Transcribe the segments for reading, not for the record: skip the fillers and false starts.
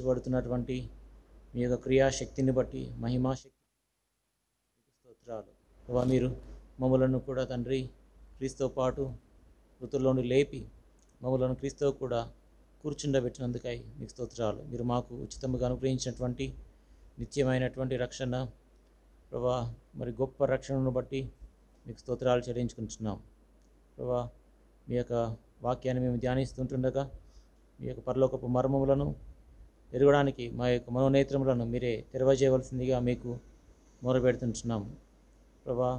జరిగించబడుతున్నటువంటి మీ యొక్క క్రియాశక్తిని బట్టి మహిమాశక్తి స్తోత్రాలు. ప్రభా, మీరు మమ్మలను కూడా తండ్రి క్రీస్తుతో పాటు మృతుల్లోని లేపి మమ్మలను క్రీస్తుతో కూడా కూర్చుండబెట్టినందుకై మీకు స్తోత్రాలు. మీరు మాకు ఉచితంగా అనుగ్రహించినటువంటి నిత్యమైనటువంటి రక్షణ ప్రభా, మరి గొప్ప రక్షణను బట్టి మీకు స్తోత్రాలు చెల్లించుకుంటున్నాం. ప్రభా, మీ యొక్క వాక్యాన్ని మేము ధ్యానిస్తుంటుండగా మీ యొక్క పరలోకపు మర్మములను ఎరగడానికి మా యొక్క మనోనేత్రములను మీరే తెరవజేయవలసిందిగా మీకు మొరపెడుతుంటున్నాం. ప్రభా,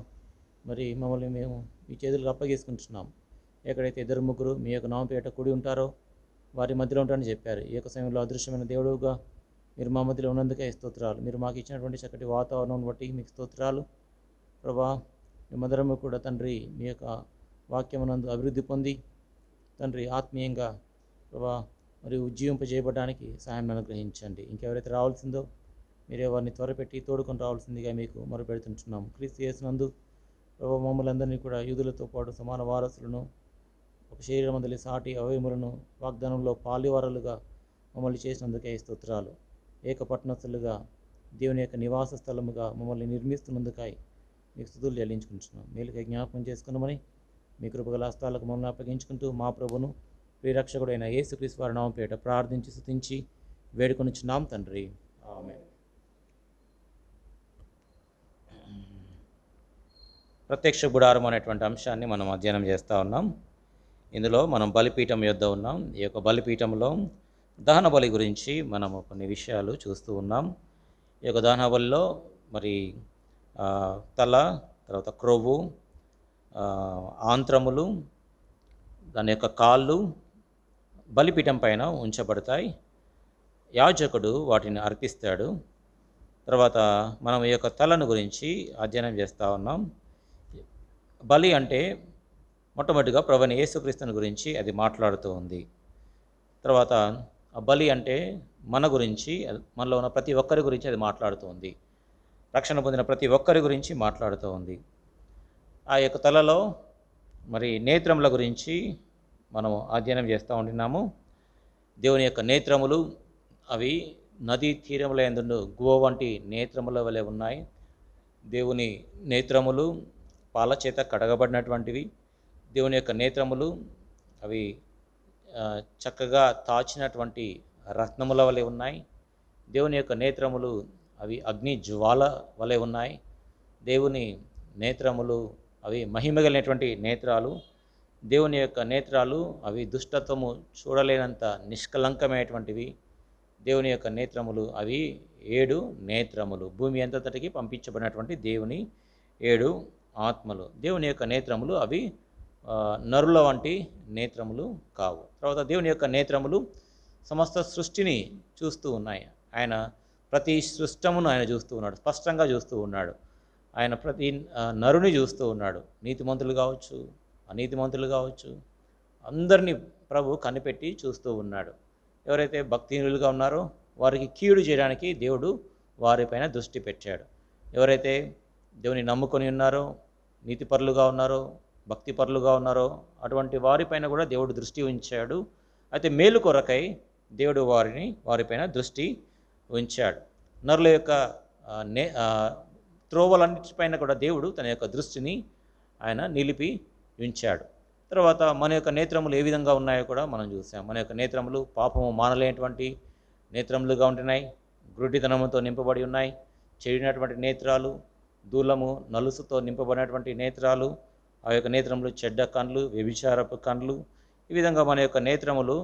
మరి మమ్మల్ని మేము మీ చేతులకు అప్పగించుకుంటున్నాం. ఎక్కడైతే ఇద్దరు ముగ్గురు మీ యొక్క నామపేట కూడి ఉంటారో వారి మధ్యలో ఉంటారని చెప్పారు. ఈ యొక్క సమయంలో అదృశ్యమైన దేవుడుగా మీరు మా మధ్యలో ఉన్నందుకే స్తోత్రాలు. మీరు మాకు ఇచ్చినటువంటి చక్కటి వాతావరణం బట్టి మీకు స్తోత్రాలు. ప్రభా, మేమందరము కూడా తండ్రి మీ యొక్క వాక్యమునందు అభివృద్ధి పొంది తండ్రి ఆత్మీయంగా ప్రభా మరి ఉజ్జీవింపజేయబడడానికి సహాయం అనుగ్రహించండి. ఇంకెవరైతే రావాల్సిందో మీరే వారిని త్వరపెట్టి తోడుకొని రావాల్సిందిగా మీకు మొరపెడుతుంటున్నాం. క్రీస్తు యేసునందు ప్రభా మమ్మల్ని అందరినీ కూడా యూదులతో పాటు సమాన వారసులను ఒక శరీరమందలి సాటి అవయములను వాగ్దానంలో పాలివారలుగా మమ్మల్ని చేసినందుకే స్తోత్రాలు. ఏకపట్నస్తులుగా దేవుని యొక్క నివాస స్థలముగా మమ్మల్ని నిర్మిస్తున్నందుకై మీకు స్తుతులు చెల్లించుకుంటున్నాం. మేలుకై జ్ఞాపకం చేసుకున్నామని మీ కృపగల హస్తాలకు మమ్మల్ని అప్పగించుకుంటూ మా ప్రభును ప్రియరక్షకుడైన యేసుక్రీస్తు వారి నామపేట ప్రార్థించి స్తుతించి వేడుకొనిచున్నాం తండ్రి. ఆమేన్. ప్రత్యక్ష గుడారం అనేటువంటి అంశాన్ని మనం అధ్యయనం చేస్తూ ఉన్నాం. ఇందులో మనం బలిపీఠం యొద్ద ఉన్నాం. ఈ యొక్క బలిపీఠంలో దహన బలి గురించి మనము కొన్ని విషయాలు చూస్తూ ఉన్నాం. ఈ యొక్క దహన బలిలో మరి తల, తర్వాత క్రొవ్వు, ఆంత్రములు, దాని యొక్క కాళ్ళు బలిపీఠం పైన ఉంచబడతాయి. యాజకుడు వాటిని అర్పిస్తాడు. తర్వాత మనం ఈ యొక్క తలను గురించి అధ్యయనం చేస్తూ ఉన్నాం. బలి అంటే మొట్టమొదటిగా ప్రభువైన యేసుక్రీస్తుని గురించి అది మాట్లాడుతూ ఉంది. తర్వాత ఆ బలి అంటే మన గురించి, మనలో ఉన్న ప్రతి ఒక్కరి గురించి అది మాట్లాడుతూ ఉంది. రక్షణ పొందిన ప్రతి ఒక్కరి గురించి మాట్లాడుతూ ఉంది. ఆ యొక్క తలలో మరి నేత్రముల గురించి మనము అధ్యయనం చేస్తూ ఉంటున్నాము. దేవుని యొక్క నేత్రములు అవి నదీ తీరముల యందు గువ వంటి నేత్రముల వలె ఉన్నాయి. దేవుని నేత్రములు పాల చేత కడగబడినటువంటివి. దేవుని యొక్క నేత్రములు అవి చక్కగా తాచినటువంటి రత్నముల వలె ఉన్నాయి. దేవుని యొక్క నేత్రములు అవి అగ్ని జ్వాల వలె ఉన్నాయి. దేవుని నేత్రములు అవి మహిమగలిగినటువంటి నేత్రాలు. దేవుని యొక్క నేత్రాలు అవి దుష్టత్వము చూడలేనంత నిష్కలంకమైనటువంటివి. దేవుని యొక్క నేత్రములు అవి 7 నేత్రములు, భూమి అంతటికి పంపించబడినటువంటి దేవుని 7 ఆత్మలు. దేవుని యొక్క నేత్రములు అవి నరుల వంటి నేత్రములు కావు. తర్వాత దేవుని యొక్క నేత్రములు సమస్త సృష్టిని చూస్తూ ఉన్నాయి. ఆయన ప్రతి సృష్టమును ఆయన చూస్తూ ఉన్నాడు, స్పష్టంగా చూస్తూ ఉన్నాడు. ఆయన ప్రతి నరుని చూస్తూ ఉన్నాడు. నీతిమంతులు కావచ్చు, అనీతిమంతులు కావచ్చు, అందరినీ ప్రభు కనిపెట్టి చూస్తూ ఉన్నాడు. ఎవరైతే భక్తిహీనులుగా ఉన్నారో వారికి కీడు చేయడానికి దేవుడు వారిపైన దృష్టి పెట్టాడు. ఎవరైతే దేవుని నమ్ముకొని ఉన్నారో, నీతిపరులుగా ఉన్నారో, భక్తిపరులుగా ఉన్నారో అటువంటి వారిపైన కూడా దేవుడు దృష్టి ఉంచాడు. అయితే మేలు కొరకై దేవుడు వారిపైన దృష్టి ఉంచాడు. నరుల యొక్క త్రోవలన్నిటిపైన కూడా దేవుడు తన యొక్క దృష్టిని ఆయన నిలిపి ఉంచాడు. తర్వాత మన యొక్క నేత్రములు ఏ విధంగా ఉన్నాయో కూడా మనం చూసాం. మన యొక్క నేత్రములు పాపము మానలేనటువంటి నేత్రములుగా ఉంటున్నాయి. గ్రుడ్డితనముతో నింపబడి ఉన్నాయి. చెడినటువంటి నేత్రాలు, దూలము నలుసుతో నింపబడినటువంటి నేత్రాలు, ఆ యొక్క నేత్రములు చెడ్డ కండ్లు, వ్యభిచారపు కండ్లు. ఈ విధంగా మన యొక్క నేత్రములు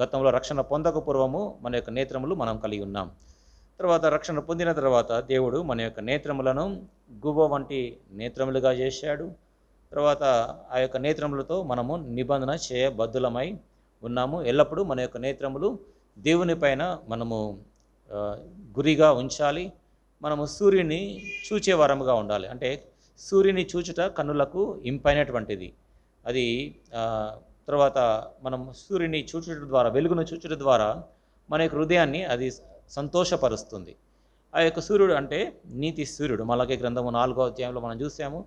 గతంలో రక్షణ పొందక పూర్వము మన యొక్క నేత్రములు మనం కలిగి ఉన్నాం. తర్వాత రక్షణ పొందిన తర్వాత దేవుడు మన యొక్క నేత్రములను గువ్వ వంటి నేత్రములుగా చేశాడు. తర్వాత ఆ యొక్క నేత్రములతో మనము నిబంధన చేయబద్ధులమై ఉన్నాము. ఎల్లప్పుడూ మన యొక్క నేత్రములు దేవుని పైన మనము గురిగా ఉంచాలి. మనము సూర్యుని చూచే వరముగా ఉండాలి. అంటే సూర్యుని చూచుట కన్నులకు ఇంపైనటువంటిది. అది తర్వాత మనం సూర్యుని చూచుట ద్వారా, వెలుగును చూచుట ద్వారా మన యొక్క హృదయాన్ని అది సంతోషపరుస్తుంది. ఆ యొక్క సూర్యుడు అంటే నీతి సూర్యుడు. మలాకి గ్రంథము 4వ అధ్యాయంలో మనం చూసాము,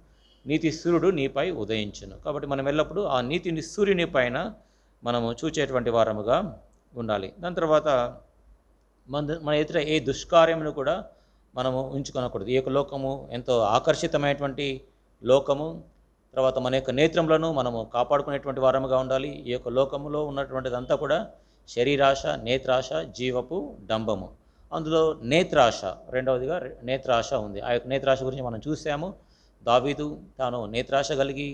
నీతి సూర్యుడు నీపై ఉదయించును. కాబట్టి మనం ఎల్లప్పుడూ ఆ నీతిని సూర్యుని పైన మనము చూచేటువంటి వారముగా ఉండాలి. దాని తర్వాత మన ఎదుట ఏ దుష్కార్యమును కూడా మనము ఉంచుకొనకూడదు. ఈ యొక్క లోకము ఎంతో ఆకర్షితమైనటువంటి లోకము. తర్వాత మన యొక్క నేత్రములను మనము కాపాడుకునేటువంటి వారముగా ఉండాలి. ఈ యొక్క లోకములో ఉన్నటువంటిదంతా కూడా శరీరాశ, నేత్రాశ, జీవపు డంబము. అందులో నేత్రాశ రెండవదిగా నేత్రాశ ఉంది. ఆ యొక్క నేత్రాశ గురించి మనం చూసాము. దావీదు తాను నేత్రాశ కలిగి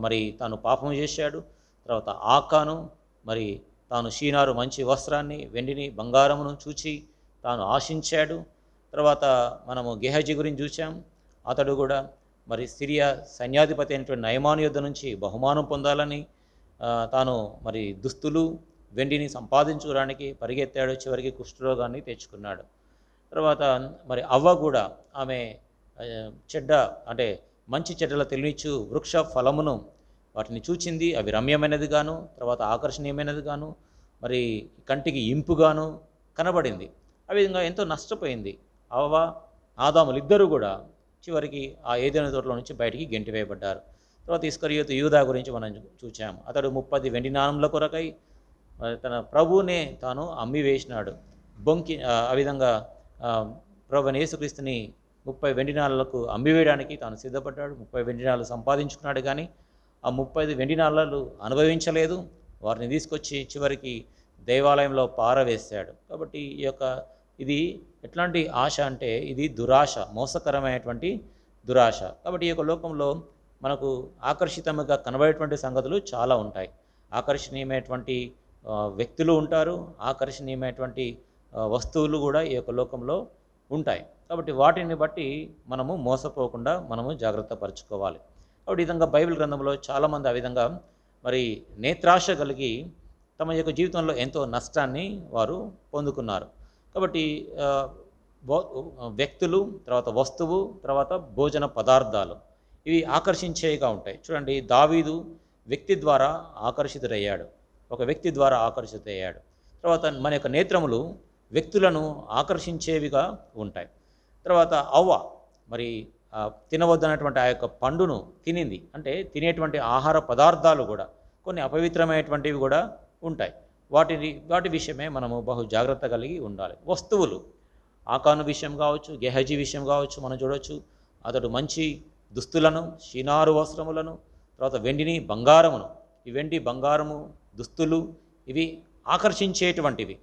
మరి తాను పాపము చేశాడు. తర్వాత ఆకాను మరి తాను షీనారు మంచి వస్త్రాన్ని, వెండిని, బంగారమును చూచి తాను ఆశించాడు. తర్వాత మనము గెహజీ గురించి చూసాం. అతడు కూడా మరి సిరియా సైన్యాధిపతి అయినటువంటి నయమాను యుద్ధ నుంచి బహుమానం పొందాలని తాను మరి దుస్తులు, వెండిని సంపాదించుకోవడానికి పరిగెత్తాడు. చివరికి కుష్ఠరోగాన్ని తెచ్చుకున్నాడు. తర్వాత మరి అవ్వ కూడా ఆమె చెడ్డ అంటే మంచి చెడ్డల తెలియచ్చు వృక్ష ఫలమును వాటిని చూచింది. అవి రమ్యమైనది గాను, తర్వాత ఆకర్షణీయమైనది గాను, మరి కంటికి ఇంపుగాను కనబడింది. ఆ విధంగా ఎంతో నష్టపోయింది. అవ్వ, ఆదాములు ఇద్దరు కూడా చివరికి ఆ ఏదైనా తోటలో నుంచి బయటికి గెంటివేయబడ్డారు. తర్వాత ఇస్కరియోతు యూదా గురించి మనం చూచాము. అతడు 30 వెండి నాణముల కొరకై తన ప్రభువునే తాను అమ్మి వేసినాడు. ఆ విధంగా ప్రభువైన యేసుక్రీస్తుని 30 వెండి నాణాలకు అమ్మివేయడానికి తాను సిద్ధపడ్డాడు. 30 వెండి నాణాలు సంపాదించుకున్నాడు. కానీ ఆ 30 వెండి నాణాలు అనుభవించలేదు. వారిని తీసుకొచ్చి చివరికి దేవాలయంలో పారవేశాడు. కాబట్టి ఇది ఎట్లాంటి ఆశ అంటే ఇది దురాశ, మోసకరమైనటువంటి దురాశ. కాబట్టి ఈ యొక్క లోకంలో మనకు ఆకర్షితంగా కనబడేటువంటి సంగతులు చాలా ఉంటాయి. ఆకర్షణీయమైనటువంటి వ్యక్తులు ఉంటారు, ఆకర్షణీయమైనటువంటి వస్తువులు కూడా ఈ యొక్క లోకంలో ఉంటాయి. కాబట్టి వాటిని బట్టి మనము మోసపోకుండా మనము జాగ్రత్త పరచుకోవాలి. కాబట్టి ఈ విధంగా బైబిల్ గ్రంథంలో చాలామంది ఆ విధంగా మరి నేత్రాశ కలిగి తమ యొక్క జీవితంలో ఎంతో నష్టాన్ని వారు పొందుకున్నారు. కాబట్టి వ్యక్తులు, తర్వాత వస్తువు, తర్వాత భోజన పదార్థాలు ఇవి ఆకర్షించేవిగా ఉంటాయి. చూడండి, దావీదు వ్యక్తి ద్వారా ఆకర్షితుడయ్యాడు. ఒక వ్యక్తి ద్వారా ఆకర్షితుడయ్యాడు. తర్వాత మన యొక్క నేత్రములు వ్యక్తులను ఆకర్షించేవిగా ఉంటాయి. తర్వాత అవ్వ మరి తినవద్దన్నటువంటి ఆ యొక్క పండును తినింది. అంటే తినేటువంటి ఆహార పదార్థాలు కూడా కొన్ని అపవిత్రమైనటువంటివి కూడా ఉంటాయి. వాటి విషయమే మనము బహు జాగ్రత్త కలిగి ఉండాలి. వస్తువులు ఆకాను విషయం కావచ్చు, గెహజీ విషయం కావచ్చు, మనం చూడవచ్చు. అతడు మంచి దుస్తులను, షీనారు వస్త్రములను, తర్వాత వెండిని, బంగారమును, ఈ వెండి బంగారము దుస్తులు ఇవి ఆకర్షించేటువంటివి.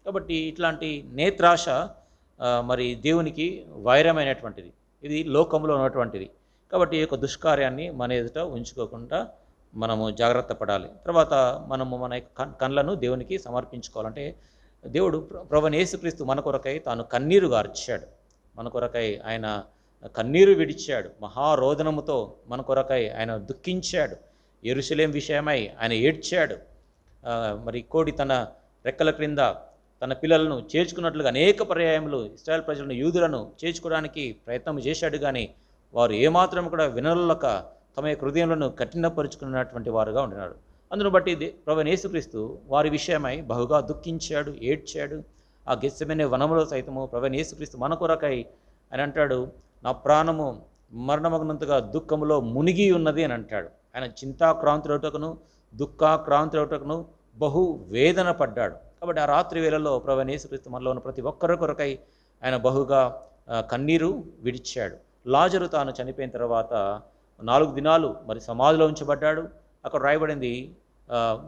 కాబట్టి ఇట్లాంటి నేత్రాశ మరి దేవునికి వైరమైనటువంటిది. ఇది లోకంలో ఉన్నటువంటిది. కాబట్టి ఈ యొక్క దుష్కార్యాన్ని మన ఎదుట ఉంచుకోకుండా మనము జాగ్రత్త పడాలి. తర్వాత మనము మన కళ్ళను దేవునికి సమర్పించుకోవాలంటే దేవుడు ప్రభువైన యేసుక్రీస్తు మన కొరకై తాను కన్నీరు గార్చాడు. మన కొరకై ఆయన కన్నీరు విడిచాడు. మహారోదనముతో మన కొరకై ఆయన దుఃఖించాడు. యెరూషలేం విషయమై ఆయన ఏడ్చాడు. మరి కోడి తన రెక్కల క్రింద తన పిల్లలను చేర్చుకున్నట్లుగా అనేక పర్యాయములు ఇశ్రాయేల్ ప్రజలను, యూదులను చేర్చుకోవడానికి ప్రయత్నం చేశాడు. కానీ వారు ఏమాత్రం కూడా వినలేక తమ యొక్క హృదయంలో కఠినపరుచుకున్నటువంటి వారుగా ఉండినాడు. అందును బట్టి ప్రభువైన యేసుక్రీస్తు వారి విషయమై బహుగా దుఃఖించాడు, ఏడ్చాడు. ఆ గెత్సెమనే వనములో సైతము ప్రభువైన యేసుక్రీస్తు మన కొరకై ఆయన అంటాడు, నా ప్రాణము మరణమగినంతగా దుఃఖములో మునిగి ఉన్నది అని అంటాడు. ఆయన చింతాక్రాంతులవుటకును, దుఃఖాక్రాంతులవుటకును బహు వేదన పడ్డాడు. కాబట్టి ఆ రాత్రి వేళల్లో ప్రభువైన యేసుక్రీస్తు మనలో ఉన్న ప్రతి ఒక్కరి కొరకై ఆయన బహుగా కన్నీరు విడిచాడు. లాజరు తాను చనిపోయిన తర్వాత 4 దినాలు మరి సమాధిలో ఉంచబడ్డాడు. అక్కడ రాయబడింది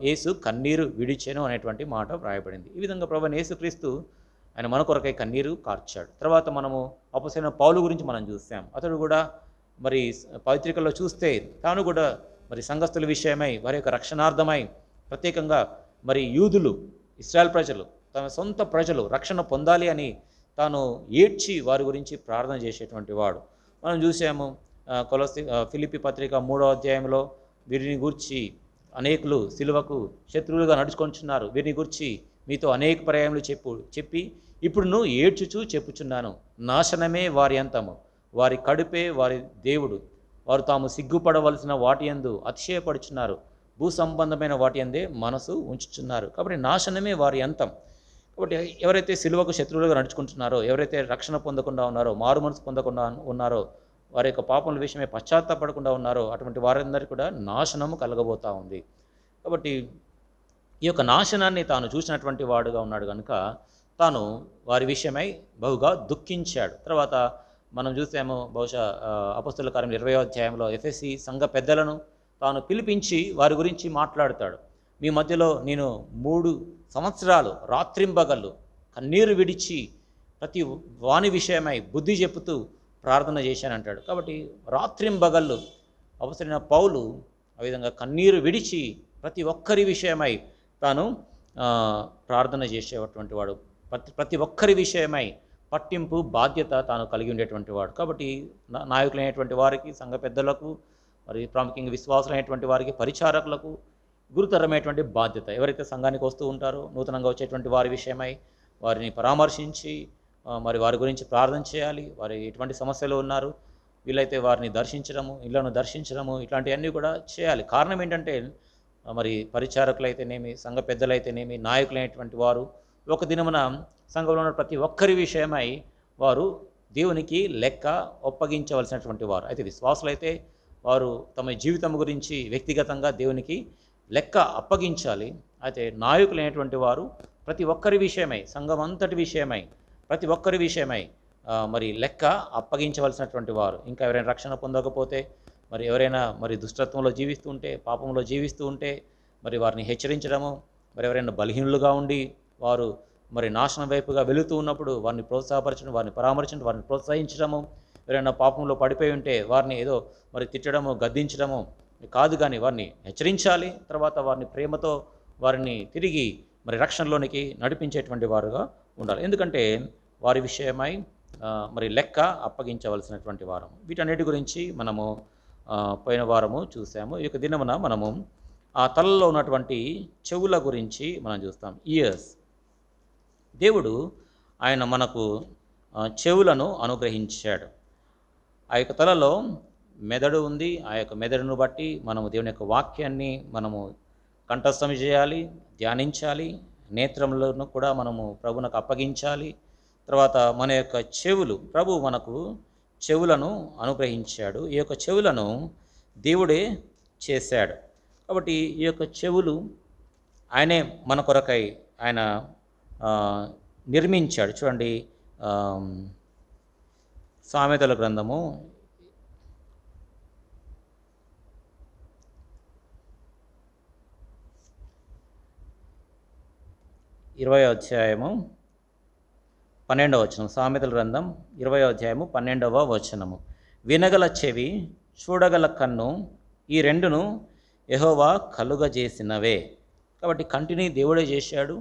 యేసు కన్నీరు విడిచెను అనేటువంటి మాట రాయబడింది. ఈ విధంగా ప్రభువైన యేసుక్రీస్తు ఆయన మన కొరకై కన్నీరు కార్చాడు. తర్వాత మనము అపొస్తలుడైన పౌలు గురించి మనం చూసాం. అతడు కూడా మరి పత్రికల్లో చూస్తే తాను కూడా మరి సంఘస్థుల విషయమై వారి యొక్క రక్షణార్థమై ప్రత్యేకంగా మరి యూదులు, ఇశ్రాయేల్ ప్రజలు, తమ సొంత ప్రజలు రక్షణ పొందాలి అని తాను ఏడ్చి వారి గురించి ప్రార్థన చేసేటువంటి వాడు. మనం చూసాము ఫిలిప్పీ పత్రిక 3వ అధ్యాయంలో వీరిని గూర్చి అనేకులు సిలువకు శత్రువులుగా నడుచుకొంటున్నారు, వీరిని గూర్చి మీతో అనేక పర్యాయములు చెప్పి ఇప్పుడు ఏడ్చుచూ చెప్పుచున్నాను, నాశనమే వారి అంతము, వారి కడుపే వారి దేవుడు, వారు తాము సిగ్గుపడవలసిన వాటి యందు అతిశయపడుచున్నారు, భూ సంబంధమైన వాటి యందే మనసు ఉంచుచున్నారు. కాబట్టి నాశనమే వారి అంతం. కాబట్టి ఎవరైతే సిలువకు శత్రువులుగా నడుచుకుంటున్నారో, ఎవరైతే రక్షణ పొందకుండా ఉన్నారో, మారు మనసు పొందకుండా ఉన్నారో, వారి యొక్క పాపముల విషయమే పశ్చాత్తాపడకుండా ఉన్నారో అటువంటి వారందరికీ కూడా నాశనము కలగబోతూ ఉంది. కాబట్టి ఈ యొక్క నాశనాన్ని తాను చూసినటువంటి వాడుగా ఉన్నాడు కనుక తాను వారి విషయమై బహుగా దుఃఖించాడు. తర్వాత మనం చూసాము బహుశా అపొస్తలుల కార్యములు 20వ అధ్యాయంలో ఎఫెసీ సంఘ పెద్దలను తాను పిలిపించి వారి గురించి మాట్లాడతాడు. మీ మధ్యలో నేను 3 సంవత్సరాలు రాత్రింబగళ్ళు కన్నీరు విడిచి ప్రతి వాని విషయమై బుద్ధి చెప్పుతూ ప్రార్థన చేశానంటాడు. కాబట్టి రాత్రింబగళ్ళు అవసరమైన పౌలు ఆ విధంగా కన్నీరు విడిచి ప్రతి ఒక్కరి విషయమై తాను ప్రార్థన చేసేటువంటి వాడు. ప్రతి ఒక్కరి విషయమై పట్టింపు బాధ్యత తాను కలిగి ఉండేటువంటి వాడు. కాబట్టి నాయకులైనటువంటి వారికి, సంఘ పెద్దలకు, మరి ప్రాముఖ్యంగా విశ్వాసులైనటువంటి వారికి, పరిచారకులకు గురుతరమైనటువంటి బాధ్యత. ఎవరైతే సంఘానికి వస్తూ ఉంటారో నూతనంగా వచ్చేటువంటి వారి విషయమై వారిని పరామర్శించి మరి వారి గురించి ప్రార్థన చేయాలి. వారు ఎటువంటి సమస్యలు ఉన్నారు, వీళ్ళైతే వారిని దర్శించడము, ఇళ్లను దర్శించడము, ఇట్లాంటివన్నీ కూడా చేయాలి. కారణం ఏంటంటే మరి పరిచారకులైతేనేమి, సంఘ పెద్దలైతేనేమి, నాయకులైనటువంటి వారు ఒక దినమున సంఘంలో ఉన్న ప్రతి ఒక్కరి విషయమై వారు దేవునికి లెక్క ఒప్పగించవలసినటువంటి వారు. అయితే విశ్వాసులైతే వారు తమ జీవితం గురించి వ్యక్తిగతంగా దేవునికి లెక్క అప్పగించాలి. అయితే నాయకులైనటువంటి వారు ప్రతి ఒక్కరి విషయమై, సంఘం అంతటి విషయమై, ప్రతి ఒక్కరి విషయమై మరి లెక్క అప్పగించవలసినటువంటి వారు. ఇంకా ఎవరైనా రక్షణ పొందకపోతే, మరి ఎవరైనా మరి దుష్టత్వంలో జీవిస్తూ ఉంటే, పాపంలో జీవిస్తూ ఉంటే మరి వారిని హెచ్చరించడము, మరి ఎవరైనా బలహీనులుగా ఉండి వారు మరి నాశనం వైపుగా వెళుతూ ఉన్నప్పుడు వారిని ప్రోత్సాహపరచడం, వారిని పరామర్శించడం, వారిని ప్రోత్సహించడము, ఎవరైనా పాపంలో పడిపోయి ఉంటే వారిని ఏదో మరి తిట్టడము, గద్దించడము కాదు, కానీ వారిని హెచ్చరించాలి. తర్వాత వారిని ప్రేమతో వారిని తిరిగి మరి రక్షణలోనికి నడిపించేటువంటి వారుగా ఉండాలి. ఎందుకంటే వారి విషయమై మరి లెక్క అప్పగించవలసినటువంటి వారం. వీటన్నిటి గురించి మనము పోయిన వారము చూసాము. ఈ యొక్క దినమున మనము ఆ తలలో ఉన్నటువంటి చెవుల గురించి మనం చూస్తాం. ఇయర్స్. దేవుడు ఆయన మనకు చెవులను అనుగ్రహించాడు. ఆ యొక్క తలలో మెదడు ఉంది. ఆ యొక్క మెదడును బట్టి మనము దేవుని యొక్క వాక్యాన్ని మనము కంఠస్థం చేయాలి, ధ్యానించాలి. నేత్రములను కూడా మనము ప్రభువునకు అప్పగించాలి. తర్వాత మన యొక్క చెవులు, ప్రభు మనకు చెవులను అనుగ్రహించాడు. ఈ యొక్క చెవులను దేవుడే చేశాడు. కాబట్టి ఈ యొక్క చెవులు ఆయనే మన కొరకై ఆయన నిర్మించాడు. చూడండి, సామెతల గ్రంథము 20వ అధ్యాయము 12వ వచనం. సామెతల గ్రంథం 20వ అధ్యాయము 12వ వచనము. వినగల చెవి, చూడగల కన్ను, ఈ రెండును యెహోవా కలుగజేసినవే. కాబట్టి కంటిని దేవుడే చేశాడు,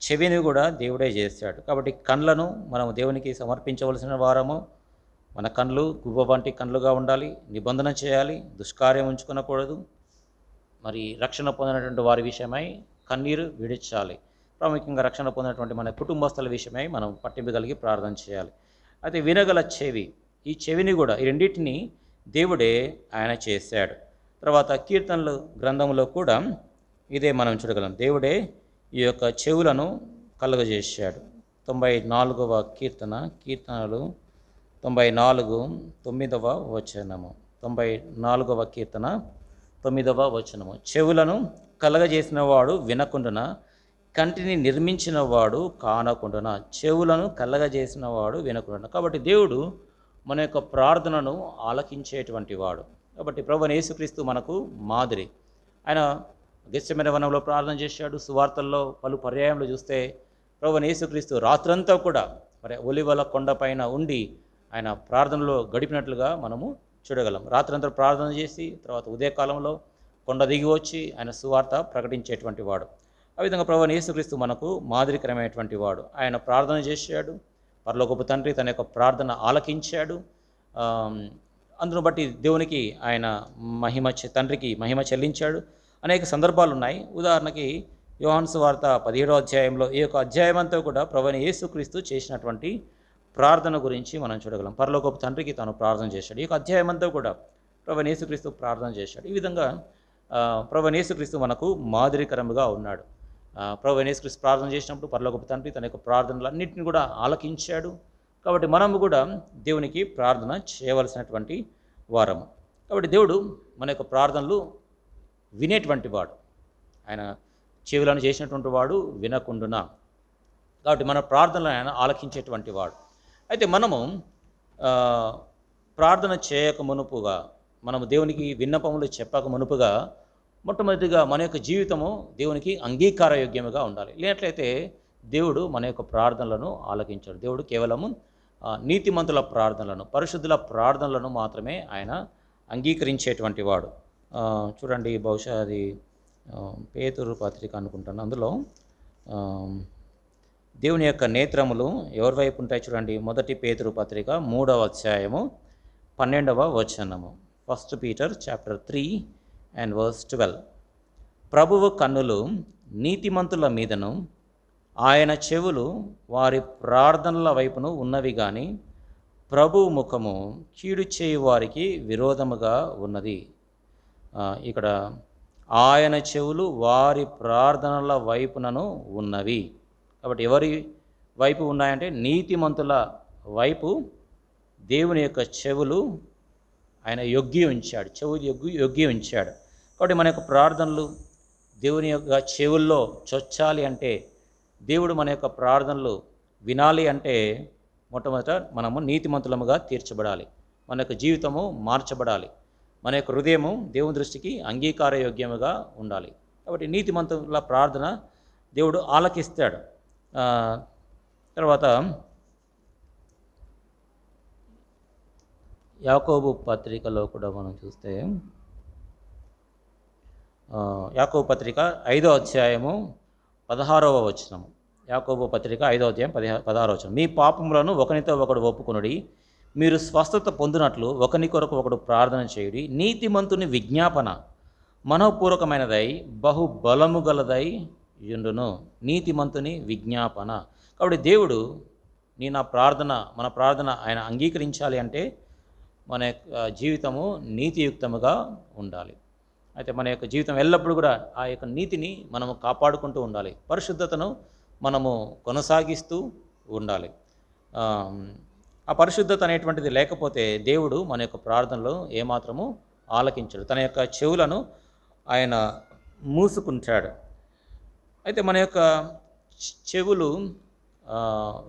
చెవిని కూడా దేవుడే చేశాడు. కాబట్టి కళ్ళను మనం దేవునికి సమర్పించవలసిన వారము. మన కళ్ళు గువ్వ వంటి కళ్ళుగా ఉండాలి, నిబంధన చేయాలి, దుష్కార్యం ఉంచుకొనకూడదు. మరి రక్షణ పొందినటువంటి వారి విషయమై కన్నీరు విడిచాలి. ప్రాముఖ్యంగా రక్షణ పొందినటువంటి మన కుటుంబస్తుల విషయమై మనం పట్టింపు కలిగి ప్రార్థన చేయాలి. అయితే వినగల చెవి, ఈ చెవిని కూడా, ఈ రెండింటిని దేవుడే ఆయన చేశాడు. తర్వాత కీర్తనలు గ్రంథంలో కూడా ఇదే మనం చూడగలం. దేవుడే ఈ యొక్క చెవులను కలుగజేశాడు. 94వ కీర్తన, కీర్తనలు 94 9వ వచనము. 94వ కీర్తన 9వ వచనము. చెవులను కలగజేసిన వాడు వినకుండున, కంటిని నిర్మించిన వాడు కానకుండున. చెవులను కలగజేసిన వాడు వినకుండున. కాబట్టి దేవుడు మన యొక్క ప్రార్థనను ఆలకించేటువంటి వాడు. కాబట్టి ప్రభువైన యేసుక్రీస్తు మనకు మాదిరి. ఆయన గెత్సెమనే వనంలో ప్రార్థన చేశాడు. సువార్తల్లో పలు పర్యాయంలో చూస్తే ప్రభువైన యేసుక్రీస్తు రాత్రంతా కూడా మరి ఒలివల కొండపైన ఉండి ఆయన ప్రార్థనలో గడిపినట్లుగా మనము చూడగలం. రాత్రంతా ప్రార్థన చేసి తర్వాత ఉదయకాలంలో కొండ దిగి వచ్చి ఆయన సువార్త ప్రకటించేటువంటి వాడు. ఆ విధంగా ప్రభువైన యేసుక్రీస్తు మనకు మాదిరికరమైనటువంటి వాడు. ఆయన ప్రార్థన చేశాడు. పరలోకపు తండ్రి తన యొక్క ప్రార్థన ఆలకించాడు. అందును బట్టి దేవునికి ఆయన తండ్రికి మహిమ చెల్లించాడు. అనేక సందర్భాలు ఉన్నాయి. ఉదాహరణకి యోహాను సువార్త 17వ అధ్యాయంలో ఈ యొక్క అధ్యాయం అంతా కూడా ప్రభువైన యేసుక్రీస్తు చేసినటువంటి ప్రార్థన గురించి మనం చూడగలం. పరలోకపు తండ్రికి తాను ప్రార్థన చేశాడు. ఈ యొక్క అధ్యాయం అంతా కూడా ప్రభువైన యేసుక్రీస్తు ప్రార్థన చేశాడు. ఈ విధంగా ప్రభువైన యేసుక్రీస్తు మనకు మాదిరికరముగా ఉన్నాడు. ప్రభువైన యేసుక్రీస్తు ప్రార్థన చేసినప్పుడు పరలోకపు తండ్రి తన యొక్క ప్రార్థనలన్నింటినీ కూడా ఆలకించాడు. కాబట్టి మనము కూడా దేవునికి ప్రార్థన చేయవలసినటువంటి వారము. కాబట్టి దేవుడు మన యొక్క ప్రార్థనలు వినేటువంటి వాడు. ఆయన చెవులను చేసినటువంటి వాడు వినకుండునా. కాబట్టి మన ప్రార్థనలు ఆయన ఆలకించేటువంటి వాడు. అయితే మనము ఆ, ప్రార్థన చేయక మునుపుగా, మనము దేవునికి విన్నపములు చెప్పక మునుపుగా మొట్టమొదటిగా మన యొక్క జీవితము దేవునికి అంగీకారయోగ్యముగా ఉండాలి. లేనట్లయితే దేవుడు మన యొక్క ప్రార్థనలను ఆలకించాడు. దేవుడు కేవలము నీతిమంతుల ప్రార్థనలను, పరిశుద్ధుల ప్రార్థనలను మాత్రమే ఆయన అంగీకరించేటువంటి వాడు. చూడండి, బహుశా అది పేతురు పత్రిక అనుకుంటాను. అందులో దేవుని యొక్క నేత్రములు ఎవరి వైపు ఉంటాయి చూడండి. మొదటి పేతురు పత్రిక 3వ అధ్యాయము 12వ వచనము. 1 Peter chapter 3 and verse 12. ప్రభువు కన్నులు నీతిమంతుల మీదను, ఆయన చెవులు వారి ప్రార్థనల వైపును ఉన్నవి కానీ ప్రభువు ముఖము కీడు చేయు వారికి విరోధముగా ఉన్నది. ఇక్కడ ఆయన చెవులు వారి ప్రార్థనల వైపునను ఉన్నవి. కాబట్టి ఎవరి వైపు ఉన్నాయంటే నీతిమంతుల వైపు దేవుని యొక్క చెవులు ఆయన యొగ్గి ఉంచాడు, చెవులు యొగ్గి ఉంచాడు. కాబట్టి మన యొక్క ప్రార్థనలు దేవుని యొక్క చెవుల్లో చొచ్చాలి అంటే, దేవుడు మన యొక్క ప్రార్థనలు వినాలి అంటే మొట్టమొదట మనము నీతిమంతులముగా తీర్చబడాలి, మన యొక్క జీవితము మార్చబడాలి, మన యొక్క హృదయము దేవుని దృష్టికి అంగీకారయోగ్యముగా ఉండాలి. కాబట్టి నీతిమంతుల ప్రార్థన దేవుడు ఆలకిస్తాడు. తర్వాత యాకోబు పత్రికలో కూడా మనం చూస్తే, యాకోబు పత్రిక 5వ అధ్యాయము 16వ వచనము. యాకోబు పత్రిక 5వ అధ్యాయం 16వ వచనం. మీ పాపములను ఒకనితో ఒకడు ఒప్పుకొనుడి, మీరు స్వస్థత పొందినట్లు ఒకని కొరకు ఒకడు ప్రార్థన చేయుడి. నీతిమంతుని విజ్ఞాపన మనఃపూర్వకమైనదై బహు బలము గలదై యుండును. నీతిమంతుని విజ్ఞాపన. కాబట్టి దేవుడు మన ప్రార్థన ఆయన అంగీకరించాలి అంటే మన యొక్క జీవితము నీతియుక్తముగా ఉండాలి. అయితే మన యొక్క జీవితం ఎల్లప్పుడూ కూడా ఆ యొక్క నీతిని మనము కాపాడుకుంటూ ఉండాలి, పరిశుద్ధతను మనము కొనసాగిస్తూ ఉండాలి. ఆ పరిశుద్ధత అనేటువంటిది లేకపోతే దేవుడు మన యొక్క ప్రార్థనలో ఏమాత్రము ఆలకించడు, తన యొక్క చెవులను ఆయన మూసుకుంటాడు. అయితే మన యొక్క చెవులు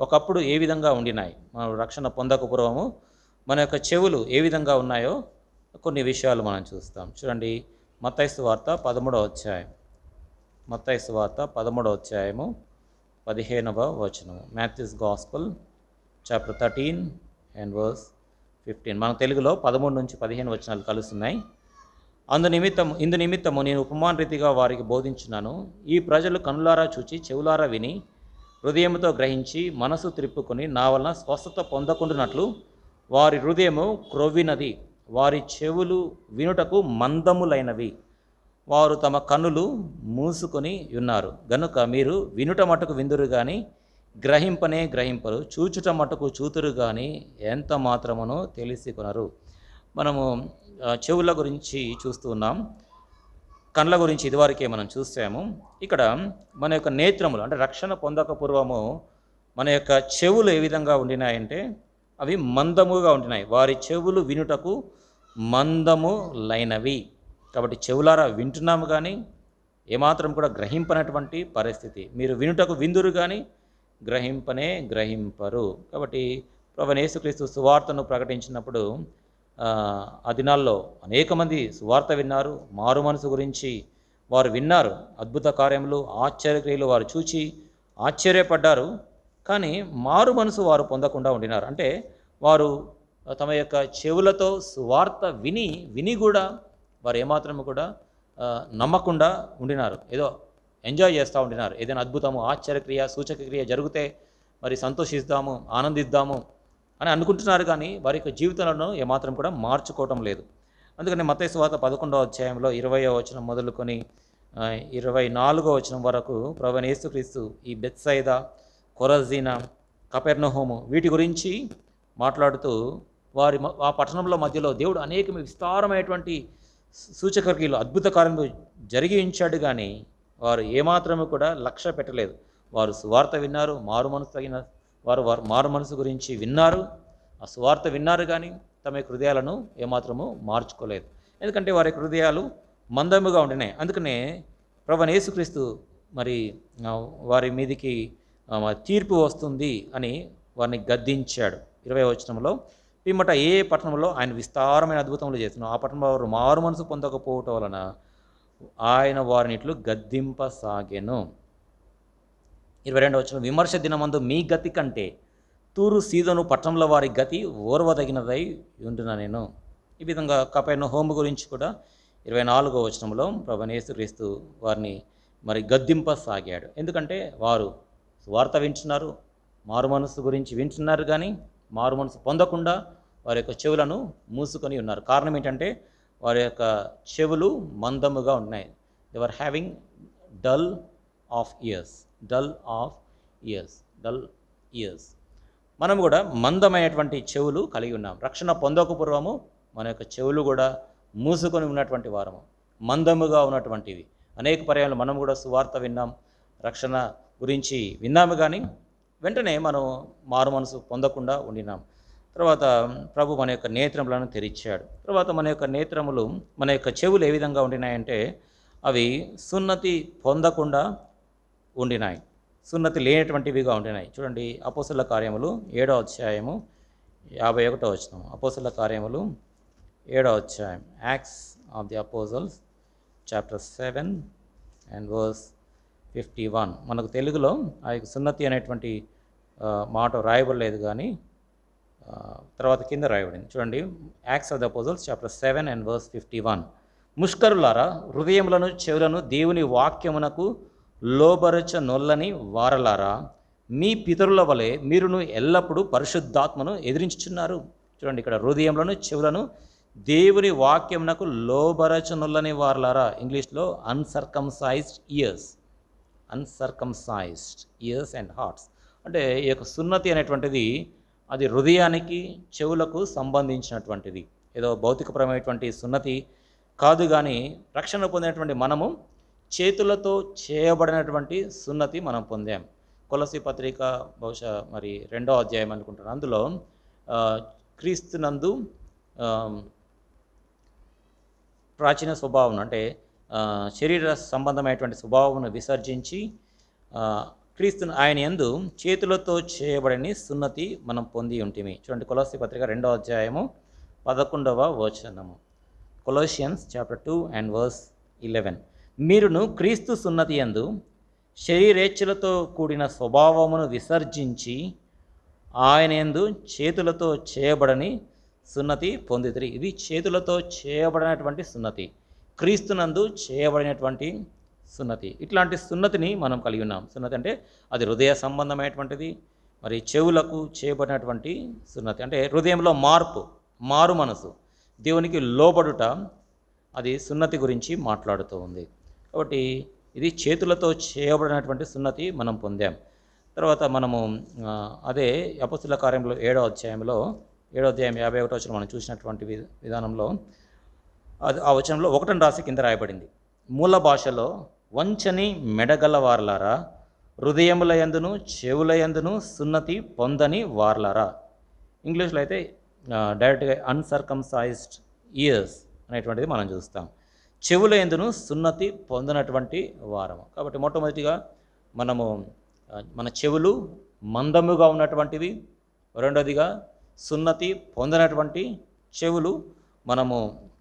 ఒకప్పుడు ఏ విధంగా ఉండినాయి, మనం రక్షణ పొందక పూర్వము మన యొక్క చెవులు ఏ విధంగా ఉన్నాయో కొన్ని విషయాలు మనం చూస్తాం. చూడండి, మత్తయి సువార్త 13వ అధ్యాయం. మత్తయి సువార్త 13వ అధ్యాయము 15వ వచనము. Matthew's gospel chapter 13 and verse 15. మన తెలుగులో 13 నుంచి 15 వచనాలు కలుస్తున్నాయి. ఇందు నిమిత్తము నేను ఉపమాన రీతిగా వారికి బోధించున్నాను. ఈ ప్రజలు కనులారా చూచి చెవులారా విని హృదయముతో గ్రహించి మనసు త్రిప్పుకొని నా వలన స్వస్థత పొందకుండానట్లు వారి హృదయము క్రొవ్వినది, వారి చెవులు వినుటకు మందములైనవి, వారు తమ కన్నులు మూసుకొని ఉన్నారు. గనుక మీరు వినుట మటుకు విందురు కానీ గ్రహింపనే గ్రహింపరు, చూచుట మటుకు చూతురు కానీ ఎంత మాత్రమునో తెలిసికొనరు. మనము చెవుల గురించి చూస్తూ ఉన్నాం, కళ్ళ గురించి ఇదివరకే మనం చూసాము. ఇక్కడ మన యొక్క నేత్రములు అంటే రక్షణ పొందక పూర్వము మన యొక్క చెవులు ఏ విధంగా ఉండినాయంటే అవి మందముగా ఉంటున్నాయి. వారి చెవులు వినుటకు మందములైనవి. కాబట్టి చెవులారా వింటున్నాము కానీ ఏమాత్రం కూడా గ్రహింపనటువంటి పరిస్థితి. మీరు వినుటకు విందురు కానీ గ్రహింపనే గ్రహింపరు. కాబట్టి ప్రభువైన యేసుక్రీస్తు సువార్తను ప్రకటించినప్పుడు ఆ దినాల్లో అనేక మంది సువార్త విన్నారు, మారు మనసు గురించి వారు విన్నారు, అద్భుత కార్యములు ఆశ్చర్యక్రియలు వారు చూచి ఆశ్చర్యపడ్డారు. కానీ మారు మనసు వారు పొందకుండా ఉండినారు. అంటే వారు తమ యొక్క చెవులతో సువార్త విని కూడా వారు ఏమాత్రము కూడా నమ్మకుండా ఉండినారు. ఏదో ఎంజాయ్ చేస్తూ ఉండినారు. ఏదైనా అద్భుతము ఆశ్చర్యక్రియ సూచకక్రియ జరిగితే మరి సంతోషిద్దాము, ఆనందిద్దాము అని అనుకుంటున్నారు. కానీ వారి యొక్క జీవితాలను ఏమాత్రం కూడా మార్చుకోవటం లేదు. అందుకని మత్తయి సువార్త 11వ అధ్యాయంలో 20వ వచనం మొదలుకొని 24వ వచనం వరకు ప్రభువైన యేసుక్రీస్తు ఈ బెత్సైదా, కొరజీనా, కపెర్నహూము వీటి గురించి మాట్లాడుతూ ఆ పట్టణంలో మధ్యలో దేవుడు అనేక విస్తారమైనటువంటి సూచకక్రియలు అద్భుత కార్యములు జరిగించాడు. కానీ వారు ఏమాత్రము కూడా లక్ష్య పెట్టలేదు. వారు సువార్త విన్నారు, వారు మారు మనసు గురించి విన్నారు, ఆ సువార్త విన్నారు. కానీ తమ యొక్క హృదయాలను ఏమాత్రము మార్చుకోలేదు. ఎందుకంటే వారి యొక్క హృదయాలు మందముగా ఉండినాయి. అందుకనే ప్రభువైన యేసుక్రీస్తు మరి వారి మీదికి తీర్పు వస్తుంది అని వారిని గద్దించాడు. 20వ వచనంలో, పిమ్మట ఏ పట్టణంలో ఆయన విస్తారమైన అద్భుతములు చేస్తున్నాడు, ఆ పట్టణంలో వారు మారు మనసు పొందకపోవటం వలన ఆయన వారిని ఇట్లు గద్దింపసాగెను. 22వ వచనం, విమర్శ దినమందు మీ గతి కంటే తూరు సీదోను పట్టణంలో వారి గతి ఓర్వదగినదై ఉంటున్నా నేను. ఈ విధంగా కపెర్నహూము గురించి కూడా 24వ వచనంలో ప్రభువైన యేసుక్రీస్తు వారిని మరి గద్దింపసాగాడు. ఎందుకంటే వారు సువార్త వింటున్నారు, మారు మనసు గురించి వింటున్నారు, కానీ మారు మనసు పొందకుండా వారి యొక్క చెవులను మూసుకొని ఉన్నారు. కారణం ఏంటంటే వారి యొక్క చెవులు మందముగా ఉన్నాయి. They are having dull of ears. మనం కూడా మందమైనటువంటి చెవులు కలిగి ఉన్నాం. రక్షణ పొందక పూర్వము మన యొక్క చెవులు కూడా మూసుకొని ఉన్నటువంటి వారము, మందముగా ఉన్నటువంటివి. అనేక పర్యాలు మనం కూడా సువార్త విన్నాం, రక్షణ గురించి విన్నాము, కానీ వెంటనే మనం మారు మనసు పొందకుండా ఉండినాం. తర్వాత ప్రభు మన యొక్క నేత్రములను తెరిచాడు. తర్వాత మన యొక్క నేత్రములు, మన యొక్క చెవులు ఏ విధంగా ఉండినాయంటే అవి సున్నతి పొందకుండా ఉండినాయి, సున్నతి లేనటువంటివిగా ఉండినాయి. చూడండి, అపోస్తలుల కార్యములు 7వ అధ్యాయము 51వ వచనం. అపోస్తలుల కార్యములు 7వ అధ్యాయం, acts of the అపోజల్స్ chapter 7 and verse 51. మనకు తెలుగులో ఆ యొక్క సున్నతి అనేటువంటి మాట రాయబడలేదు, కానీ తర్వాత కింద రాయబడింది. చూడండి, acts of the అపోజల్స్ chapter 7 and verse 51. ముష్కరులారా, హృదయములను చెవులను దేవుని వాక్యమునకు లోబరచ నొల్లని వారలారా, మీ పితరుల వలె మీరును ఎల్లప్పుడూ పరిశుద్ధాత్మను ఎదిరించుచున్నారు. చూడండి, ఇక్కడ హృదయములను చెవులను దేవుని వాక్యమునకు లోబరచ నొల్లని వారలారా. ఇంగ్లీష్లో అన్సర్కంసైజ్డ్ ఇయర్స్ అండ్ హార్ట్స్. అంటే ఈ యొక్క సున్నతి అనేటువంటిది అది హృదయానికి చెవులకు సంబంధించినటువంటిది. ఏదో భౌతికపరమైనటువంటి సున్నతి కాదు, కానీ రక్షణ పొందినటువంటి మనము చేతులతో చేయబడినటువంటి సున్నతి మనం పొందాం. కొలస్సీ పత్రిక బహుశా మరి 2వ అధ్యాయం అనుకుంటున్నాను. అందులో క్రీస్తునందు ప్రాచీన స్వభావం అంటే శరీర సంబంధమైనటువంటి స్వభావమును విసర్జించి క్రీస్తును ఆయన యందు చేతులతో చేయబడని సున్నతి మనం పొంది ఉంటిమి. చూడండి, కొలస్సీ పత్రిక 2వ అధ్యాయము 11వ వచనము. Colossians chapter 2 and verse 11. మీరును క్రీస్తు సున్నతి యందు శరీరేచ్ఛలతో కూడిన స్వభావమును విసర్జించి ఆయన యందు చేతులతో చేయబడని సున్నతి పొందితిరి. ఇది చేతులతో చేయబడినటువంటి సున్నతి, క్రీస్తునందు చేయబడినటువంటి సున్నతి. ఇట్లాంటి సున్నతిని మనం కలిగి ఉన్నాం. సున్నతి అంటే అది హృదయ సంబంధమైనటువంటిది, మరి చెవులకు చేయబడినటువంటి సున్నతి అంటే హృదయంలో మారు మనసు, దేవునికి లోబడుట, అది సున్నతి గురించి మాట్లాడుతూ ఉంది. కాబట్టి ఇది చేతులతో చేయబడినటువంటి సున్నతి మనం పొందాం. తర్వాత మనము అదే అపోస్తలుల కార్యములు 7వ అధ్యాయంలో 7వ అధ్యాయం 51వ వచనం మనం చూసినటువంటి విధానంలో అది ఆ వచనంలో 1 రాసి కింద రాయబడింది. మూల భాషలో వంచని మెడగల వారలారా, హృదయముల యందును చెవుల యందును సున్నతి పొందని వారలారా. ఇంగ్లీష్లో అయితే డైరెక్ట్గా అన్సర్కంసైజ్డ్ ఇయర్స్ అనేటువంటిది మనం చూస్తాం. చెవుల యందును సున్నతి పొందినటువంటి వారము. కాబట్టి మొట్టమొదటిగా మనము మన చెవులు మందముగా ఉన్నటువంటివి, రెండోదిగా సున్నతి పొందినటువంటి చెవులు మనము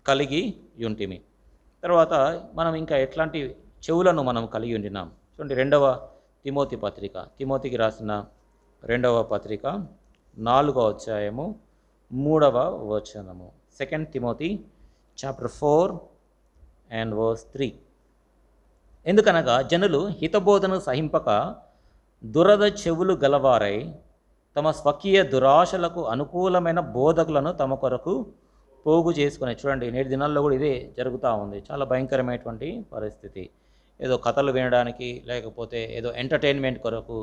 కలిగి ఉంటిమి. తర్వాత మనం ఇంకా ఎట్లాంటి చెవులను మనం కలిగి ఉండినాం. చూడండి, 2వ తిమోతి పత్రిక, తిమోతికి రాసిన 2వ పత్రిక 4వ అధ్యాయము 3వ వచనము. 2 తిమోతి చాప్టర్ 4 and verse 3. ఎందుకనగా జనులు హితబోధను సహింపక దురద చెవులు గలవారై తమ స్వకీయ దురాశలకు అనుకూలమైన బోధకులను తమ కొరకు పోగు చేసుకుని. చూడండి, నేటి దినాల్లో కూడా ఇదే జరుగుతూ ఉంది. చాలా భయంకరమైనటువంటి పరిస్థితి. ఏదో కథలు వినడానికి, లేకపోతే ఏదో ఎంటర్టైన్మెంట్ కొరకు,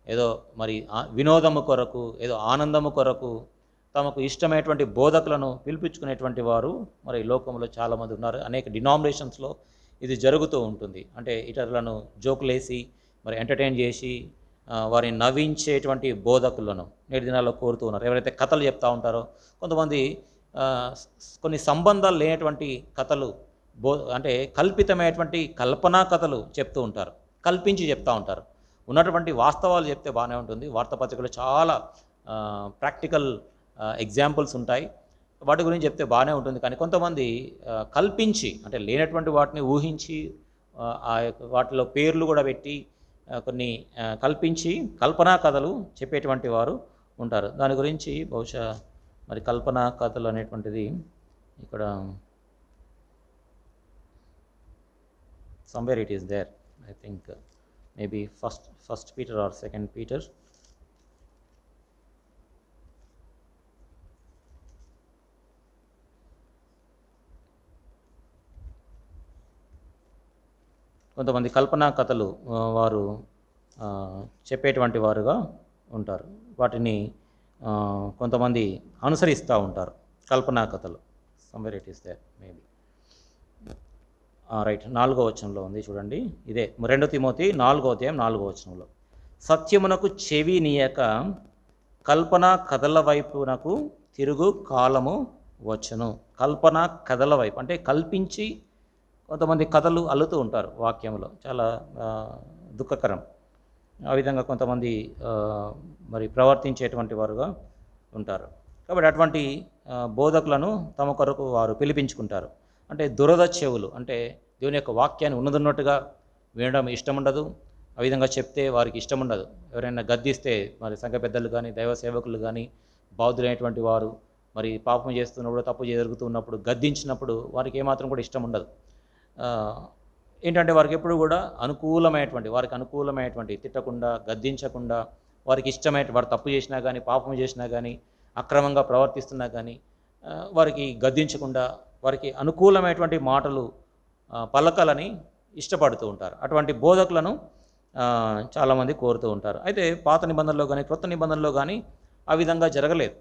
ఏదో మరి వినోదము కొరకు, ఏదో ఆనందము కొరకు తమకు ఇష్టమైనటువంటి బోధకులను పిలిపించుకునేటువంటి వారు మరి లోకంలో చాలామంది ఉన్నారు. అనేక డినామినేషన్స్లో ఇది జరుగుతూ ఉంటుంది. అంటే ఇతరులను జోకులేసి మరి ఎంటర్టైన్ చేసి వారిని నవ్వించేటువంటి బోధకులను నేటి దినాల్లో కోరుతూ ఉన్నారు. ఎవరైతే కథలు చెప్తూ ఉంటారో, కొంతమంది కొన్ని సంబంధాలు లేనటువంటి కథలు అంటే కల్పితమైనటువంటి కల్పనా కథలు చెప్తూ ఉంటారు, కల్పించి చెప్తూ ఉంటారు. ఉన్నటువంటి వాస్తవాలు చెప్తే బాగానే ఉంటుంది. వార్తాపత్రికలో చాలా ప్రాక్టికల్ ఎగ్జాంపుల్స్ ఉంటాయి, వాటి గురించి చెప్తే బాగానే ఉంటుంది. కానీ కొంతమంది కల్పించి, అంటే లేనటువంటి వాటిని ఊహించి ఆ యొక్క వాటిలో పేర్లు కూడా పెట్టి కొన్ని కల్పించి కల్పనా కథలు చెప్పేటువంటి వారు ఉంటారు. దాని గురించి బహుశా మరి కల్పనా కథలు అనేటువంటిది ఇక్కడ somewhere it is there, I think maybe first Peter or second Peter. కొంతమంది కల్పనా కథలు వారు చెప్పేటువంటి వారుగా ఉంటారు. వాటిని కొంతమంది అనుసరిస్తూ ఉంటారు కల్పనా కథలు. somewhere it is there maybe. Right, 4వ వచనంలో ఉంది చూడండి. ఇదే 2 తిమోతి 4వ అధ్యాయం 4వ వచనంలో, సత్యమునకు చెవి నీయక కల్పనా కథల వైపునకు తిరుగు కాలము వచ్చును. కల్పనా కథల వైపు అంటే కల్పించి కొంతమంది కథలు అల్లుతూ ఉంటారు వాక్యంలో, చాలా దుఃఖకరం. ఆ విధంగా కొంతమంది మరి ప్రవర్తించేటువంటి వారుగా ఉంటారు. కాబట్టి అటువంటి బోధకులను తమ కొరకు వారు పిలిపించుకుంటారు. అంటే దురద చెవులు, అంటే దేవుని యొక్క వాక్యాన్ని ఉన్నదన్నట్టుగా వినడం ఇష్టం ఉండదు. ఆ విధంగా చెప్తే వారికి ఇష్టం ఉండదు. ఎవరైనా గద్దిస్తే, మరి సంఘ పెద్దలు కానీ దైవ సేవకులు కానీ బౌద్ధులైనటువంటి వారు మరి పాపం చేస్తున్నప్పుడు, తప్పు జరుగుతున్నప్పుడు గద్దించినప్పుడు వారికి ఏమాత్రం కూడా ఇష్టం ఉండదు. ఏంటంటే వారికి ఎప్పుడు కూడా వారికి అనుకూలమైనటువంటి తిట్టకుండా, గద్దించకుండా, వారికి ఇష్టమైన వారు తప్పు చేసినా కానీ, పాపం చేసినా కానీ, అక్రమంగా ప్రవర్తిస్తున్నా కానీ వారికి గద్దించకుండా వారికి అనుకూలమైనటువంటి మాటలు పలకాలని ఇష్టపడుతూ ఉంటారు. అటువంటి బోధకులను చాలామంది కోరుతూ ఉంటారు. అయితే పాత నిబంధనలో కానీ క్రొత్త నిబంధనలో కానీ ఆ విధంగా జరగలేదు.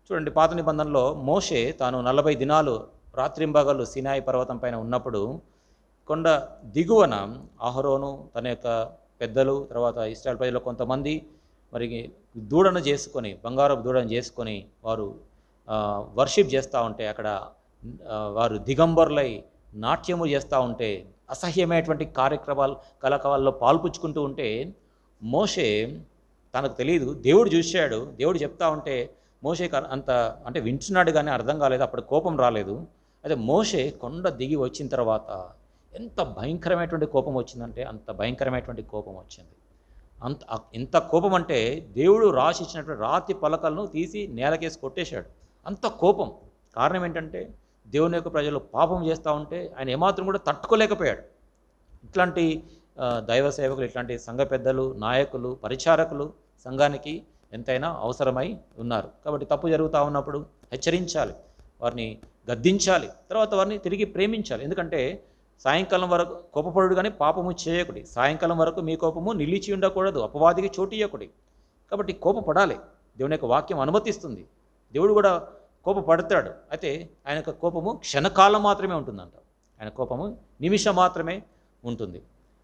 చూడండి, పాత నిబంధనలో మోషే తాను 40 దినాలు రాత్రింబగళ్ళు సీనాయి పర్వతం పైన ఉన్నప్పుడు కొండ దిగువన అహరోను, తన యొక్క పెద్దలు, తర్వాత ఇశ్రాయేలు ప్రజలు కొంతమంది మరి దూడను చేసుకొని, బంగారపు దూడను చేసుకొని వారు వర్షిప్ చేస్తూ ఉంటే, అక్కడ వారు దిగంబరులై నాట్యము చేస్తూ ఉంటే, అసహ్యమైనటువంటి కళాకారాల్లో పాల్పుచ్చుకుంటూ ఉంటే, మోషే తనకు తెలియదు, దేవుడు చూశాడు, దేవుడు చెప్తా ఉంటే మోషేకి అంటే వింటున్నాడు కానీ అర్థం కాలేదు, అప్పుడు కోపం రాలేదు. అయితే మోషే కొండ దిగి వచ్చిన తర్వాత ఎంత భయంకరమైనటువంటి కోపం వచ్చిందంటే అంత భయంకరమైనటువంటి కోపం వచ్చింది. ఎంత కోపం అంటే దేవుడు రాసి ఇచ్చినటువంటి రాతి పలకలను తీసి నేలకేసి కొట్టేశాడు. అంత కోపం. కారణం ఏంటంటే దేవుని యొక్క ప్రజలు పాపం చేస్తూ ఉంటే ఆయన ఏమాత్రం కూడా తట్టుకోలేకపోయాడు. ఇట్లాంటి దైవ సేవకులు, ఇట్లాంటి సంఘ పెద్దలు, నాయకులు, పరిచారకులు సంఘానికి ఎంతైనా అవసరమై ఉన్నారు. కాబట్టి తప్పు జరుగుతూ ఉన్నప్పుడు హెచ్చరించాలి, వారిని గద్దించాలి, తర్వాత వారిని తిరిగి ప్రేమించాలి. ఎందుకంటే సాయంకాలం వరకు కోపపడు కానీ పాపము చేయకుడి, సాయంకాలం వరకు మీ కోపము నిలిచి ఉండకూడదు, అపవాదికి చోటు ఇవ్వకుడి. కాబట్టి కోపపడాలి, దేవుని యొక్క వాక్యం అనుమతిస్తుంది. దేవుడు కూడా కోపపడతాడు. అయితే ఆయన యొక్క కోపము క్షణకాలం మాత్రమే ఉంటుందంట. ఆయన కోపము నిమిషం మాత్రమే ఉంటుంది.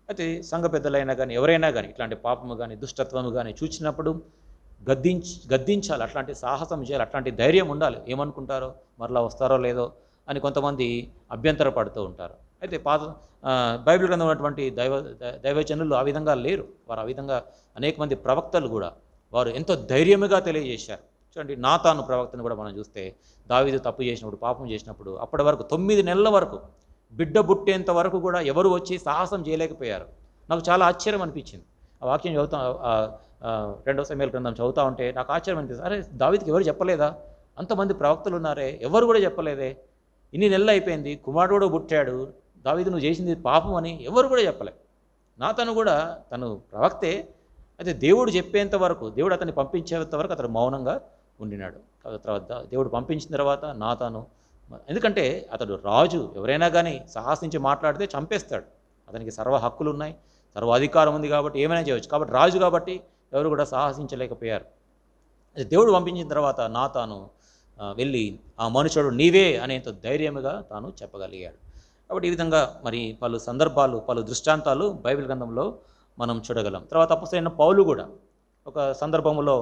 అయితే సంఘ పెద్దలైనా కానీ ఎవరైనా కానీ ఇట్లాంటి పాపము కానీ దుష్టత్వము కానీ చూచినప్పుడు గద్దించాలి, అట్లాంటి సాహసం చేయాలి, అట్లాంటి ధైర్యం ఉండాలి. ఏమనుకుంటారో, మరలా వస్తారో లేదో అని కొంతమంది అభ్యంతర పడుతూ ఉంటారు. అయితే బైబిల్ గ్రంథం ఉన్నటువంటి దైవజనులు ఆ విధంగా లేరు. వారు ఆ విధంగా అనేక మంది ప్రవక్తలు కూడా వారు ఎంతో ధైర్యముగా తెలియజేశారు. చూడండి, నాతాను ప్రవక్తను కూడా మనం చూస్తే, దావీదు తప్పు చేసినప్పుడు, పాపం చేసినప్పుడు అప్పటి వరకు 9 నెలల వరకు, బిడ్డ పుట్టేంత వరకు కూడా ఎవరు వచ్చి సాహసం చేయలేకపోయారు. నాకు చాలా ఆశ్చర్యం అనిపించింది. ఆ వాక్యం చదువుతా, 2వ సమూయేలు గ్రంథం చదువుతూ ఉంటే నాకు ఆశ్చర్యం అనిపిస్తుంది. అరే, దావీదుకి ఎవరు చెప్పలేదా? అంతమంది ప్రవక్తలు ఉన్నారే, ఎవరు కూడా చెప్పలేదే? ఇన్ని నెలలు అయిపోయింది, కుమారుడు కూడా పుట్టాడు, దావీదు నువ్వు చేసింది పాపం అని ఎవరు కూడా చెప్పలే. నాతాను కూడా తను ప్రవక్తే, అయితే దేవుడు చెప్పేంత వరకు, దేవుడు అతన్ని పంపించేంత వరకు అతను మౌనంగా ఉండినాడు. తర్వాత దేవుడు పంపించిన తర్వాత నాతాను, ఎందుకంటే అతడు రాజు, ఎవరైనా కానీ సాహసించి మాట్లాడితే చంపేస్తాడు, అతనికి సర్వ హక్కులు ఉన్నాయి, సర్వ అధికారం ఉంది, కాబట్టి ఏమైనా చేయవచ్చు. కాబట్టి రాజు కాబట్టి ఎవరు కూడా సాహసించలేకపోయారు. దేవుడు పంపించిన తర్వాత నాతాను వెళ్ళి ఆ మనుషుడు నీవే అనేంత ధైర్యముగా తాను చెప్పగలిగాడు. కాబట్టి ఈ విధంగా మరి పలు సందర్భాలు, పలు దృష్టాంతాలు బైబిల్ గ్రంథంలో మనం చూడగలం. తర్వాత అపొస్తలుడైన పౌలు కూడా ఒక సందర్భంలో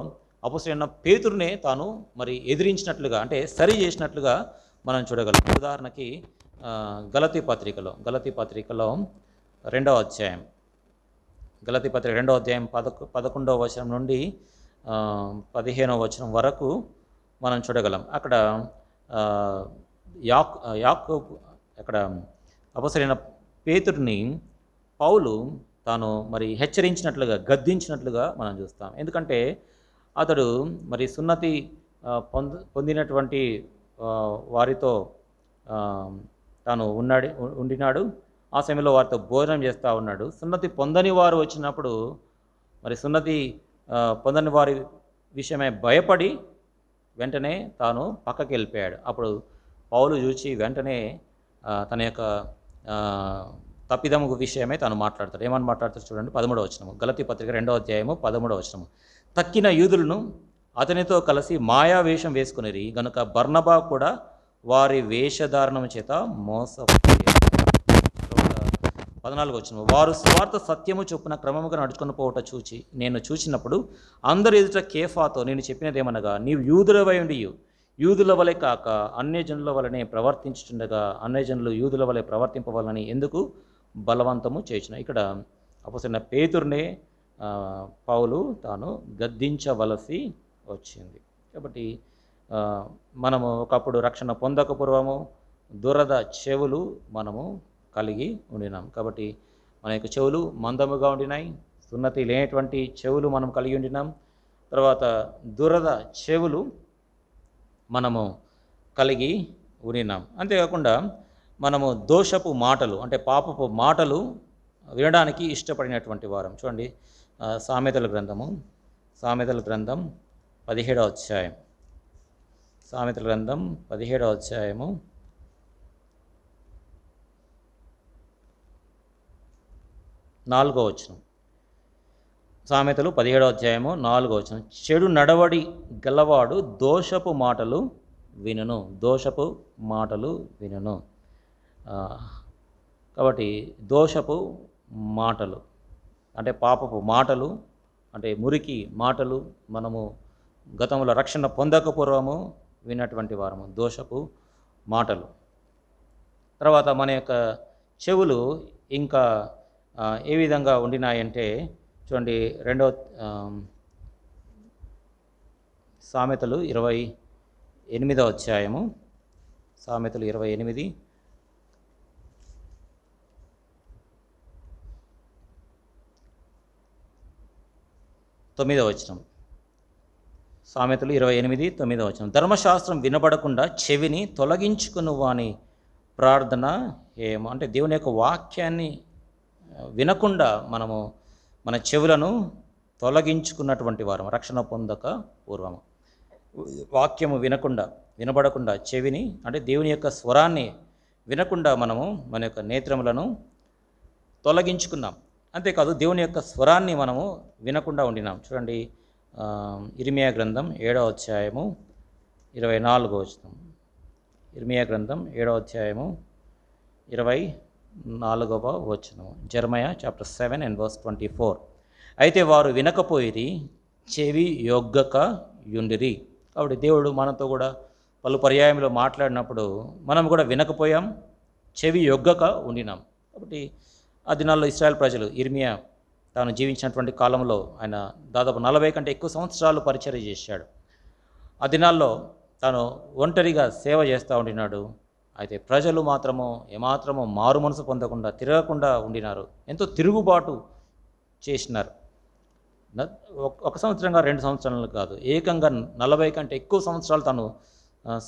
అపొస్తలుడైన పేతురునే తాను మరి ఎదిరించినట్లుగా, అంటే సరి చేసినట్లుగా మనం చూడగలం. ఉదాహరణకి గలతీ పత్రికలో 2వ అధ్యాయం గలతీ పత్రిక 2వ అధ్యాయం 11వ వచనం నుండి 15వ వచనం వరకు మనం చూడగలం. అక్కడ యాకోబు అక్కడ అపొస్తలుడైన పేతురుని పౌలు తాను మరి హెచ్చరించినట్లుగా, గద్దించినట్లుగా మనం చూస్తాం. ఎందుకంటే అతడు మరి సున్నతి పొందినటువంటి వారితో తాను ఉండినాడు. ఆ సమయంలో వారితో భోజనం చేస్తూ ఉన్నాడు. సున్నతి పొందని వారు వచ్చినప్పుడు మరి సున్నతి పొందని వారి విషయమై భయపడి వెంటనే తాను పక్కకి వెళ్ళిపోయాడు. అప్పుడు పౌలు చూచి వెంటనే తన యొక్క తప్పిదము విషయమై తాను మాట్లాడతాడు. ఏమని మాట్లాడతాడు చూడండి, 13వ వచనము, గలతీ పత్రిక 2వ అధ్యాయము 13వ వచనము. తక్కిన యూదులను అతనితో కలిసి మాయా వేషం వేసుకునిరి గనుక బర్నబా కూడా వారి వేషధారణము చేత మోసపోయారు. 14వ వచనం, వారు స్వార్థ సత్యము చొప్పున క్రమముగా నడుచుకుని పోవట చూచి నేను చూసినప్పుడు అందరి ఎదుట కేఫాతో నేను చెప్పినదేమనగా, నీవు యూదులవై ఉండి యూదుల వలె కాక అన్యజనుల వలనే ప్రవర్తించుచుండగా అన్యజనులు యూదుల వలె ప్రవర్తింపవాలని ఎందుకు బలవంతము చేయుచున. ఇక్కడ అపొస్తలుడైన పేతురునే పౌలు తాను గద్దించవలసి వచ్చింది. కాబట్టి మనము ఒకప్పుడు రక్షణ పొందక పూర్వము దురద చెవులు మనము కలిగి ఉండినాం. కాబట్టి మన యొక్క చెవులు మందముగా ఉండినాయి. సున్నతి లేనటువంటి చెవులు మనం కలిగి ఉండినాం. తర్వాత దురద చెవులు మనము కలిగి ఉండినాం. అంతేకాకుండా మనము దోషపు మాటలు అంటే పాపపు మాటలు వినడానికి ఇష్టపడినటువంటి వారం. చూడండి, సామెతల గ్రంథం 17వ అధ్యాయం, సామెతల గ్రంథం 17వ అధ్యాయము 4వ వచనం. సామెతలు 17వ అధ్యాయము 4వ వచనం, చెడు నడవడి గలవాడు దోషపు మాటలు వినును. దోషపు మాటలు వినును. కాబట్టి దోషపు మాటలు అంటే పాపపు మాటలు, అంటే మురికి మాటలు మనము గతంలో రక్షణ పొందకపూర్వము విన్నటువంటి వారము, దోషపు మాటలు. తర్వాత మన యొక్క చెవులు ఇంకా ఏ విధంగా ఉండినాయంటే చూడండి, సామెతలు 28వ అధ్యాయము, సామెతలు 28 9వ వచనం. సామెతలు 28 9వ వచనం, ధర్మశాస్త్రం వినబడకుండా చెవిని తొలగించుకుని వాని ప్రార్థన ఏమో. అంటే దేవుని యొక్క వాక్యాన్ని వినకుండా మనము మన చెవులను తొలగించుకున్నటువంటి వారం రక్షణ పొందక పూర్వము. వాక్యము వినబడకుండా చెవిని అంటే దేవుని యొక్క స్వరాన్ని వినకుండా మనము మన యొక్క నేత్రములను తొలగించుకున్నాం. అంతేకాదు దేవుని యొక్క స్వరాన్ని మనము వినకుండా ఉండినాం. చూడండి, ఇర్మియా గ్రంథం 7వ అధ్యాయము 24వ వచనం. ఇర్మియా గ్రంథం 7వ అధ్యాయము 24వ వచనం. జెర్మయా చాప్టర్ 7 and verse 24. అయితే వారు వినకపోయిరి, చెవి యొగ్గక యుండిరి. కాబట్టి దేవుడు మనతో కూడా పలు పర్యాయంలో మాట్లాడినప్పుడు మనం కూడా వినకపోయాం, చెవి యొగ్గక ఉండినాం. కాబట్టి ఆ దినాల్లో ఇశ్రాయేల్ ప్రజలు, ఇర్మియా తాను జీవించినటువంటి కాలంలో ఆయన దాదాపు 40 కంటే ఎక్కువ సంవత్సరాలు పరిచర్య చేశాడు. ఆ దినాల్లో తాను ఒంటరిగా సేవ చేస్తూ ఉండినాడు. అయితే ప్రజలు మాత్రము ఏమాత్రము మారు మనసు పొందకుండా తిరగకుండా ఉండినారు. ఎంతో తిరుగుబాటు చేసినారు. 1 సంవత్సరంగా 2 సంవత్సరాలు కాదు, ఏకంగా 40 కంటే ఎక్కువ సంవత్సరాలు తాను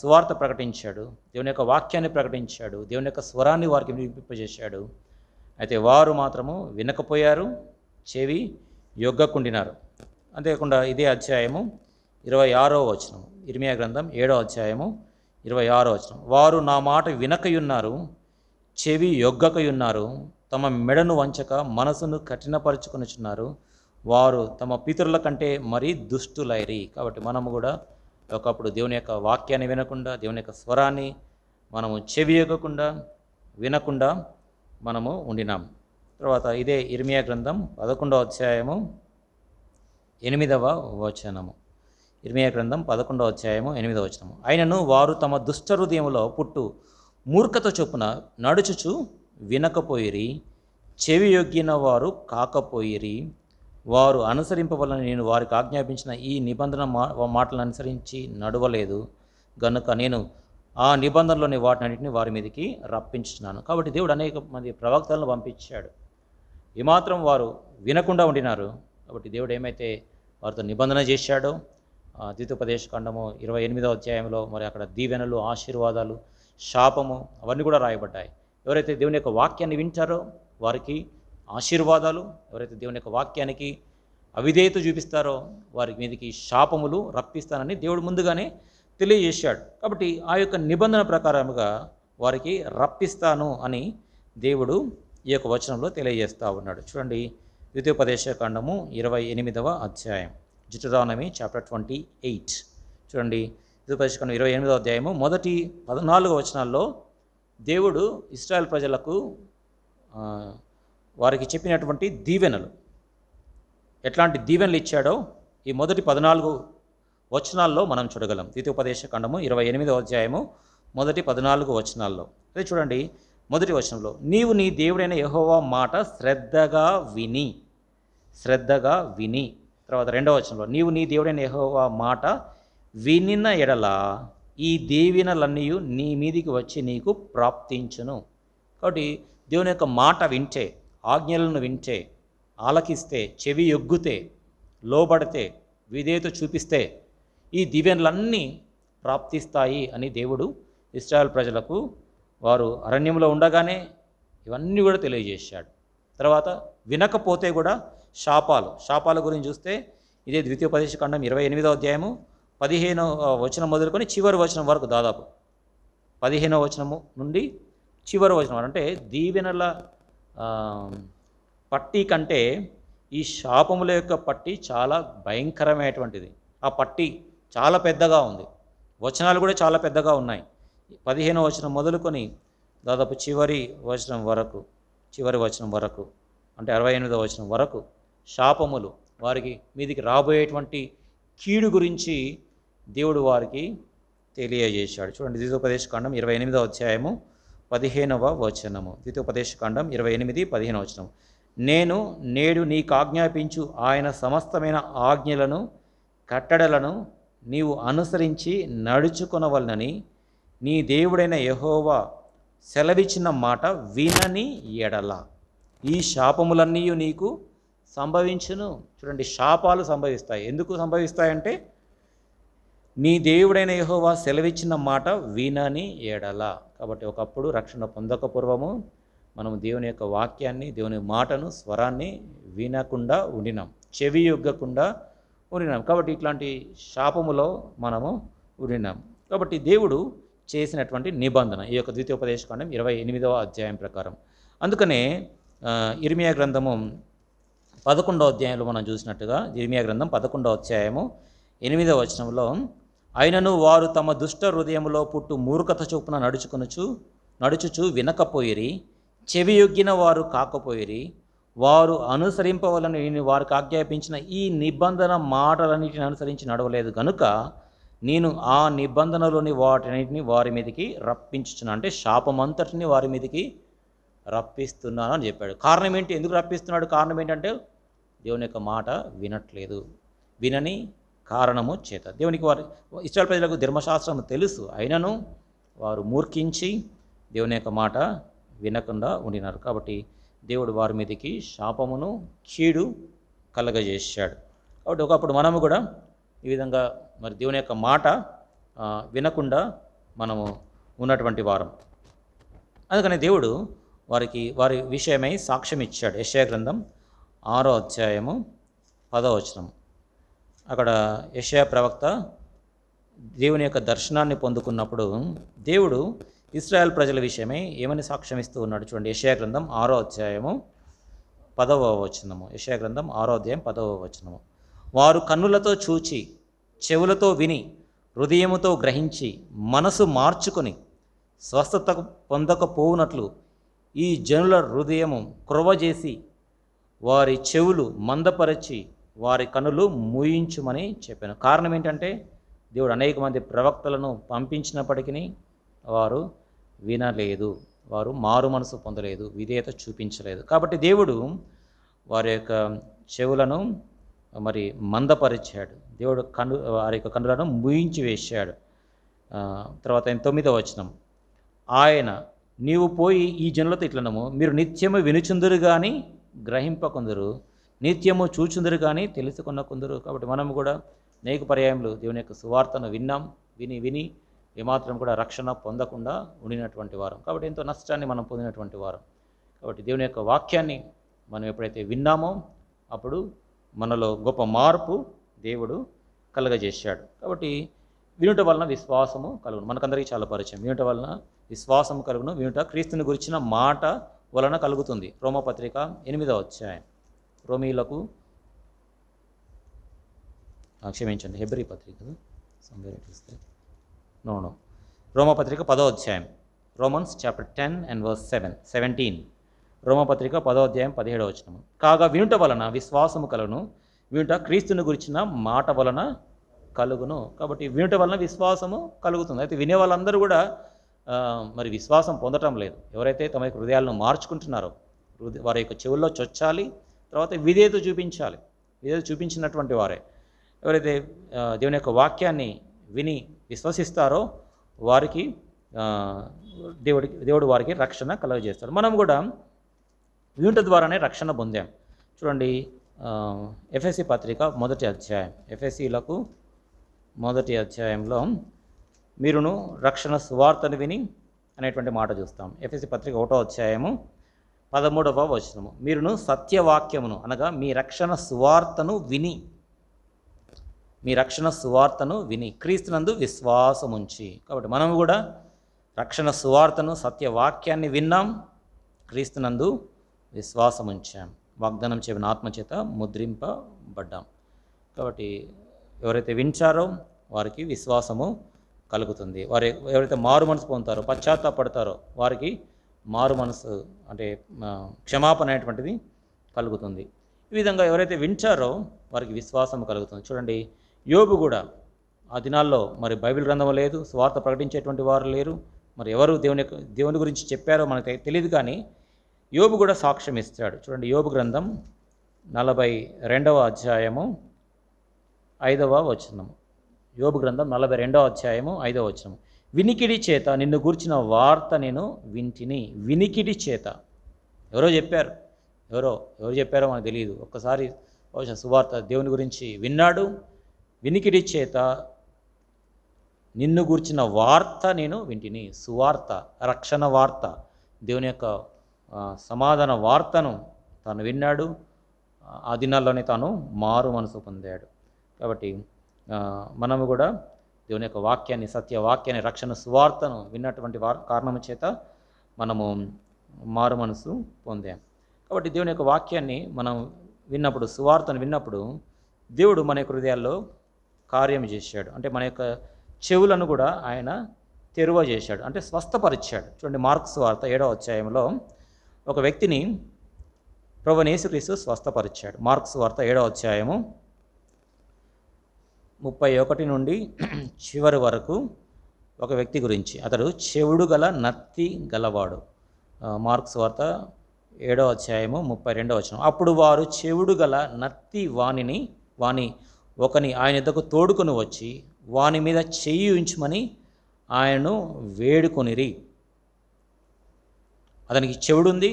సువార్త ప్రకటించాడు, దేవుని యొక్క వాక్యాన్ని ప్రకటించాడు, దేవుని యొక్క స్వరాన్ని వారికి వినిపింపజేశాడు. అయితే వారు మాత్రము వినకపోయారు, చెవి యొగ్గకుండినారు. అంతేకాకుండా ఇదే అధ్యాయము 26వ వచనం, ఇర్మియా గ్రంథం 7వ అధ్యాయము 26వ వచనం, వారు నా మాట వినకయున్నారు, చెవి యొగ్గకయున్నారు, తమ మెడను వంచక మనసును కఠినపరుచుకొనుచున్నారు, వారు తమ పితరుల కంటే మరీ దుష్టులైరి. కాబట్టి మనము కూడా ఒకప్పుడు దేవుని యొక్క వాక్యాన్ని వినకుండా, దేవుని యొక్క స్వరాన్ని మనము చెవి యొగ్గకుండా వినకుండా మనము ఉండినాం. తర్వాత ఇదే ఇర్మియా గ్రంథం 11వ అధ్యాయము 8వ వచనము. ఇర్మియా గ్రంథం 11వ అధ్యాయము 8వ వచనము, అయినను వారు తమ దుష్ట హృదయములో పుట్టు మూర్ఖత చొప్పున నడుచుచు వినకపోయిరి, చెవి యొగ్గిన వారు కాకపోయిరి, వారు అనుసరింపవలని నేను వారికి ఆజ్ఞాపించిన ఈ నిబంధన మాటలను అనుసరించి నడవలేదు గనుక నేను ఆ నిబంధనలోని వాటినన్నింటినీ వారి మీదకి రప్పించున్నాను. కాబట్టి దేవుడు అనేక మంది ప్రవక్తలను పంపించాడు. ఏమాత్రం వారు వినకుండా ఉండినారు. కాబట్టి దేవుడు ఏమైతే వారితో నిబంధన చేశాడో ద్వితీయోపదేశ కాండము 28వ అధ్యాయంలో మరి అక్కడ దీవెనలు, ఆశీర్వాదాలు, శాపము అవన్నీ కూడా రాయబడ్డాయి. ఎవరైతే దేవుని యొక్క వాక్యాన్ని వింటారో వారికి ఆశీర్వాదాలు, ఎవరైతే దేవుని యొక్క వాక్యానికి అవిధేయత చూపిస్తారో వారి మీదకి శాపములు రప్పిస్తానని దేవుడు ముందుగానే తెలియజేశాడు. కాబట్టి ఆ యొక్క నిబంధన ప్రకారముగా వారికి రప్పిస్తాను అని దేవుడు ఈ యొక్క వచనంలో తెలియజేస్తూ ఉన్నాడు. చూడండి, ద్వితీయోపదేశ కాండము 28వ అధ్యాయం, జిటరానమీ చాప్టర్ 28. చూడండి, ద్వితీయోపదేశ కాండం 28వ అధ్యాయము మొదటి 14 వచనాల్లో దేవుడు ఇశ్రాయేల్ ప్రజలకు వారికి చెప్పినటువంటి దీవెనలు, ఎట్లాంటి దీవెనలు ఇచ్చాడో ఈ మొదటి 14 వచనాల్లో మనం చూడగలం. ద్వితీయోపదేశ కాండము 28వ అధ్యాయము మొదటి 14 వచనాల్లో. అదే చూడండి, మొదటి వచనంలో, నీవు నీ దేవుడైన యెహోవా మాట శ్రద్ధగా విని. తర్వాత రెండవ వచనంలో, నీవు నీ దేవుడైన యెహోవా మాట వినిన ఎడల ఈ దీవెనలన్నీ నీ మీదికి వచ్చి నీకు ప్రాప్తించును. కాబట్టి దేవుని యొక్క మాట వింటే, ఆజ్ఞలను వింటే, ఆలకిస్తే, చెవి యొగ్గితే, లోబడితే, విధేయత చూపిస్తే ఈ దీవెనలన్నీ ప్రాప్తిస్తాయి అని దేవుడు ఇశ్రాయేల్ ప్రజలకు వారు అరణ్యంలో ఉండగానే ఇవన్నీ కూడా తెలియజేశాడు. తర్వాత వినకపోతే కూడా శాపాల గురించి చూస్తే ఇదే ద్వితీయోపదేశ కాండం 28వ అధ్యాయము 15వ వచనం మొదలుకొని చివరి వచనం వరకు, దాదాపు 15వ వచనము నుండి చివరి వచనం వరకు, అంటే దీవెనల పట్టి కంటే ఈ శాపముల యొక్క పట్టి చాలా భయంకరమైనటువంటిది. ఆ పట్టి చాలా పెద్దగా ఉంది, వచనాలు కూడా చాలా పెద్దగా ఉన్నాయి. 15వ వచనం మొదలుకొని దాదాపు చివరి వచనం వరకు అంటే 68వ వచనం వరకు శాపములు, వారికి మీదికి రాబోయేటువంటి కీడు గురించి దేవుడు వారికి తెలియజేశాడు. చూడండి, ద్వితీయోపదేశ కాండం 28వ అధ్యాయము 15వ వచనము. ద్వితీయోపదేశ కాండం 28, 15వ వచనం. నేను నేడు నీకు ఆజ్ఞాపించు ఆయన సమస్తమైన ఆజ్ఞలను, కట్టడలను నీవు అనుసరించి నడుచుకొనవలనని నీ దేవుడైన యెహోవా సెలవిచ్చిన మాట వినని ఎడల ఈ శాపములన్నీ నీకు సంభవించును. చూడండి, శాపాలు సంభవిస్తాయి. ఎందుకు సంభవిస్తాయంటే నీ దేవుడైన యెహోవా సెలవిచ్చిన మాట వినని ఎడల. కాబట్టి ఒకప్పుడు రక్షణ పొందక పూర్వము మనం దేవుని యొక్క వాక్యాన్ని, దేవుని మాటను, స్వరాన్ని వినకుండా ఉండినాం, చెవి యొగ్గకుండా ఉండినాం. కాబట్టి ఇట్లాంటి శాపములో మనము ఉండినాం. కాబట్టి దేవుడు చేసినటువంటి నిబంధన ఈ యొక్క ద్వితీయోపదేశ కాండం 28వ అధ్యాయం ప్రకారం. అందుకనే ఇర్మియా గ్రంథము 11వ అధ్యాయంలో మనం చూసినట్టుగా, ఇర్మియా గ్రంథం 11వ అధ్యాయము 8వ వచనంలో, అయినను వారు తమ దుష్ట హృదయములో పుట్టు మూర్ఖత చొప్పున నడుచుచు వినకపోయిరి, చెవి యొగ్గిన వారు కాకపోయిరి, వారు అనుసరింపవలని నేను వారికి ఆజ్ఞాపించిన ఈ నిబంధన మాటలన్నిటిని అనుసరించి నడవలేదు గనుక నేను ఆ నిబంధనలోని వాటిని వారి మీదకి రప్పించుచున్నాను. అంటే శాపమంతటిని వారి మీదకి రప్పిస్తున్నాను అని చెప్పాడు. కారణం ఏంటి? ఎందుకు రప్పిస్తున్నాడు? కారణం ఏంటంటే దేవుని యొక్క మాట వినట్లేదు. వినని కారణము చేత దేవునికి వారి ఇశ్రాయేలు ప్రజలకు ధర్మశాస్త్రం తెలుసు, అయినను వారు మూర్ఖించి దేవుని యొక్క మాట వినకుండా ఉండినారు. కాబట్టి దేవుడు వారి మీదకి శాపమును, కీడు కలగజేశాడు. కాబట్టి ఒకప్పుడు మనము కూడా ఈ విధంగా మరి దేవుని యొక్క మాట వినకుండా మనము ఉన్నటువంటి వారం. అందుకని దేవుడు వారి విషయమై సాక్ష్యం ఇచ్చాడు. యెషయా గ్రంథం 6వ అధ్యాయము 10వ వచనం. అక్కడ యెషయా ప్రవక్త దేవుని యొక్క దర్శనాన్ని పొందుకున్నప్పుడు దేవుడు ఇశ్రాయేల్ ప్రజల విషయమై ఏమని సాక్ష్యం ఇస్తూ ఉన్నాడు? చూడండి, యెషయా గ్రంథం 6వ అధ్యాయము 10వ వచనము. యెషయా గ్రంథం 6వ అధ్యాయం 10వ వచనము. వారు కన్నులతో చూచి, చెవులతో విని, హృదయముతో గ్రహించి, మనసు మార్చుకొని స్వస్థత పొందకపోవునట్లు ఈ జనుల హృదయము క్రొవ్వజేసి, వారి చెవులు మందపరచి, వారి కన్నులు మూయించుమని చెప్పాను. కారణం ఏంటంటే దేవుడు అనేక మంది ప్రవక్తలను పంపించినప్పటికీ వారు వినలేదు. వారు మారు మనసు పొందలేదు, విధేయత చూపించలేదు. కాబట్టి దేవుడు వారి యొక్క చెవులను మరి మందపరిచాడు. దేవుడు వారి యొక్క కన్నులను మూయించి వేశాడు. తర్వాత 9వ వచనం, ఆయన నీవు పోయి ఈ జనులతో ఇట్లనము, మీరు నిత్యము వినుచుందురు కానీ గ్రహింపకుందురు, నిత్యము చూచుందురు కానీ తెలుసుకొనకుందురు. కాబట్టి మనం కూడా అనేక పర్యాయములు దేవుని యొక్క సువార్తను విన్నాం, విని ఏమాత్రం కూడా రక్షణ పొందకుండా ఉండినటువంటి వారం. కాబట్టి ఎంతో నష్టాన్ని మనం పొందినటువంటి వారం. కాబట్టి దేవుని యొక్క వాక్యాన్ని మనం ఎప్పుడైతే విన్నామో అప్పుడు మనలో గొప్ప మార్పు దేవుడు కలుగజేశాడు. కాబట్టి వినుట వలన విశ్వాసము కలుగును. మనకందరికీ చాలా పరిచయం. వినుట వలన విశ్వాసము కలుగును. వినుట క్రీస్తుని గురించిన మాట వలన కలుగుతుంది. రోమపత్రిక 8వ అధ్యాయం, రోమీలకు క్షమించండి, హెబ్రీ పత్రిక నో రోమపత్రిక 10వ అధ్యాయం, రోమన్స్ చాప్టర్ 10 and verse 17. రోమపత్రిక 10వ అధ్యాయం 17వ వచనం, కాగా వినుట వలన విశ్వాసము కలుగును, వినుట క్రీస్తుని గురించిన మాట వలన కలుగును. కాబట్టి వినుట వలన విశ్వాసము కలుగుతుంది. అయితే వినే వాళ్ళందరూ కూడా మరి విశ్వాసం పొందటం లేదు. ఎవరైతే తమ యొక్క హృదయాలను మార్చుకుంటున్నారో వారి యొక్క చెవుల్లో చొచ్చాలి, తర్వాత విధేయత చూపించాలి. విధేయత చూపించినటువంటి వారే ఎవరైతే దేవుని యొక్క వాక్యాన్ని విని విశ్వసిస్తారో వారికి దేవుడు వారికి రక్షణ కలుగజేస్తాడు. మనం కూడా వినుట ద్వారానే రక్షణ పొందాం. చూడండి, ఎఫెసీ పత్రిక 1వ అధ్యాయం, ఎఫెసీలకు 1వ అధ్యాయంలో మీరును రక్షణ సువార్తను విని అనేటువంటి మాట చూస్తాం. ఎఫెసీ పత్రిక 1వ అధ్యాయము 13వ వచనము, మీరును సత్యవాక్యమును అనగా మీ రక్షణ సువార్తను విని క్రీస్తునందు విశ్వాసముంచి. కాబట్టి మనం కూడా రక్షణ సువార్తను సత్యవాక్యాన్ని విన్నాం, క్రీస్తునందు విశ్వాసముంచాం, వాగ్దానం చేయబడిన ఆత్మచేత ముద్రింపబడ్డాం. కాబట్టి ఎవరైతే వింటారో వారికి విశ్వాసము కలుగుతుంది. ఎవరైతే మారు మనసు పొందుతారో, పశ్చాత్తాపడతారో వారికి మారు మనసు అంటే క్షమాపణ అనేటువంటిది కలుగుతుంది. ఈ విధంగా ఎవరైతే వింటారో వారికి విశ్వాసం కలుగుతుంది. చూడండి, యోబు కూడా ఆ దినాల్లో మరి బైబిల్ గ్రంథం లేదు, స్వార్థ ప్రకటించేటువంటి వారు లేరు, మరి ఎవరు దేవుని గురించి చెప్పారో మనకు తెలియదు, కానీ యోబు కూడా సాక్ష్యం ఇస్తాడు. చూడండి, యోబు గ్రంథం 42వ అధ్యాయము 5వ వచనము, యోబు గ్రంథం 42వ అధ్యాయము 5వ వచనము, వినికిడి చేత నిన్ను గూర్చిన వార్త నేను వింటిని. వినికిడి చేత ఎవరు చెప్పారో మనకు తెలియదు. ఒక్కసారి సువార్త దేవుని గురించి విన్నాడు, వినికిడి చేత నిన్ను గూర్చిన వార్త నేను వింటిని. సువార్త, రక్షణ వార్త, దేవుని యొక్క సమాధాన వార్తను తాను విన్నాడు. ఆ దినాల్లోనే తాను మారు మనసు పొందాడు. కాబట్టి మనము కూడా దేవుని యొక్క వాక్యాన్ని, సత్యవాక్యాన్ని, రక్షణ సువార్తను విన్నటువంటి కారణం చేత మనము మారు మనసు పొందాం. కాబట్టి దేవుని యొక్క వాక్యాన్ని మనం విన్నప్పుడు, సువార్తను విన్నప్పుడు దేవుడు మన యొక్క హృదయాల్లో కార్యం చేశాడు. అంటే మన యొక్క చెవులను కూడా ఆయన తెరువ చేశాడు, అంటే స్వస్థపరిచాడు. చూడండి, మార్కు సువార్త 7వ అధ్యాయంలో ఒక వ్యక్తిని ప్రభువైన యేసుక్రీస్తు స్వస్థపరిచాడు. మార్కు సువార్త 7వ అధ్యాయము 31 నుండి చివరి వరకు ఒక వ్యక్తి గురించి. అతడు చెవుడు గల నత్తి గలవాడు. మార్కు సువార్త 7వ అధ్యాయము 32వ వచనం, అప్పుడు వారు చెవుడు గల నత్తి వాని ఒకని ఆయన యొద్దకు తోడుకొని వచ్చి వాని మీద చెయ్యి ఉంచమని ఆయనను వేడుకొనిరి. అతనికి చెవుడుంది,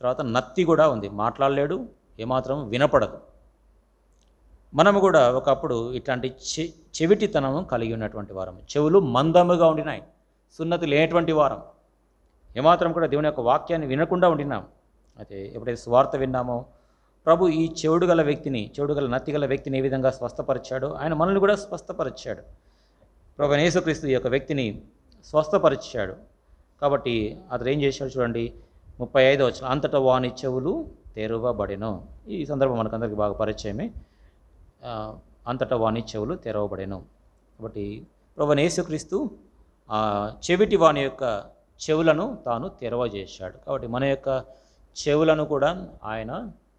తర్వాత నత్తి కూడా ఉంది, మాట్లాడలేడు, ఏమాత్రం వినపడదు. మనము కూడా ఒకప్పుడు ఇట్లాంటి చెవిటితనం కలిగి ఉన్నటువంటి వారం, చెవులు మందముగా ఉండినాయి, సున్నతి లేనటువంటి వారం, ఏమాత్రం కూడా దేవుని యొక్క వాక్యాన్ని వినకుండా ఉండినాం. అయితే ఎప్పుడైతే సువార్త విన్నామో ప్రభు ఈ చెవుడు గల నత్తి గల వ్యక్తిని ఏ విధంగా స్వస్థపరిచాడో ఆయన మనల్ని కూడా స్వస్థపరిచాడు. ప్రభువైన యేసుక్రీస్తు ఈ యొక్క వ్యక్తిని స్వస్థపరిచాడు. కాబట్టి అతడు ఏం చేశాడు చూడండి, 35వ వచనం, అంతటా వాని చెవులు తెరవబడెను. ఈ సందర్భం మనకందరికీ బాగా పరిచయమే. అంతటా వాని చెవులు తెరవబడెను. కాబట్టి ప్రభువైన యేసుక్రీస్తు చెవిటి వాని యొక్క చెవులను తాను తెరవజేశాడు. కాబట్టి మన యొక్క చెవులను కూడా ఆయన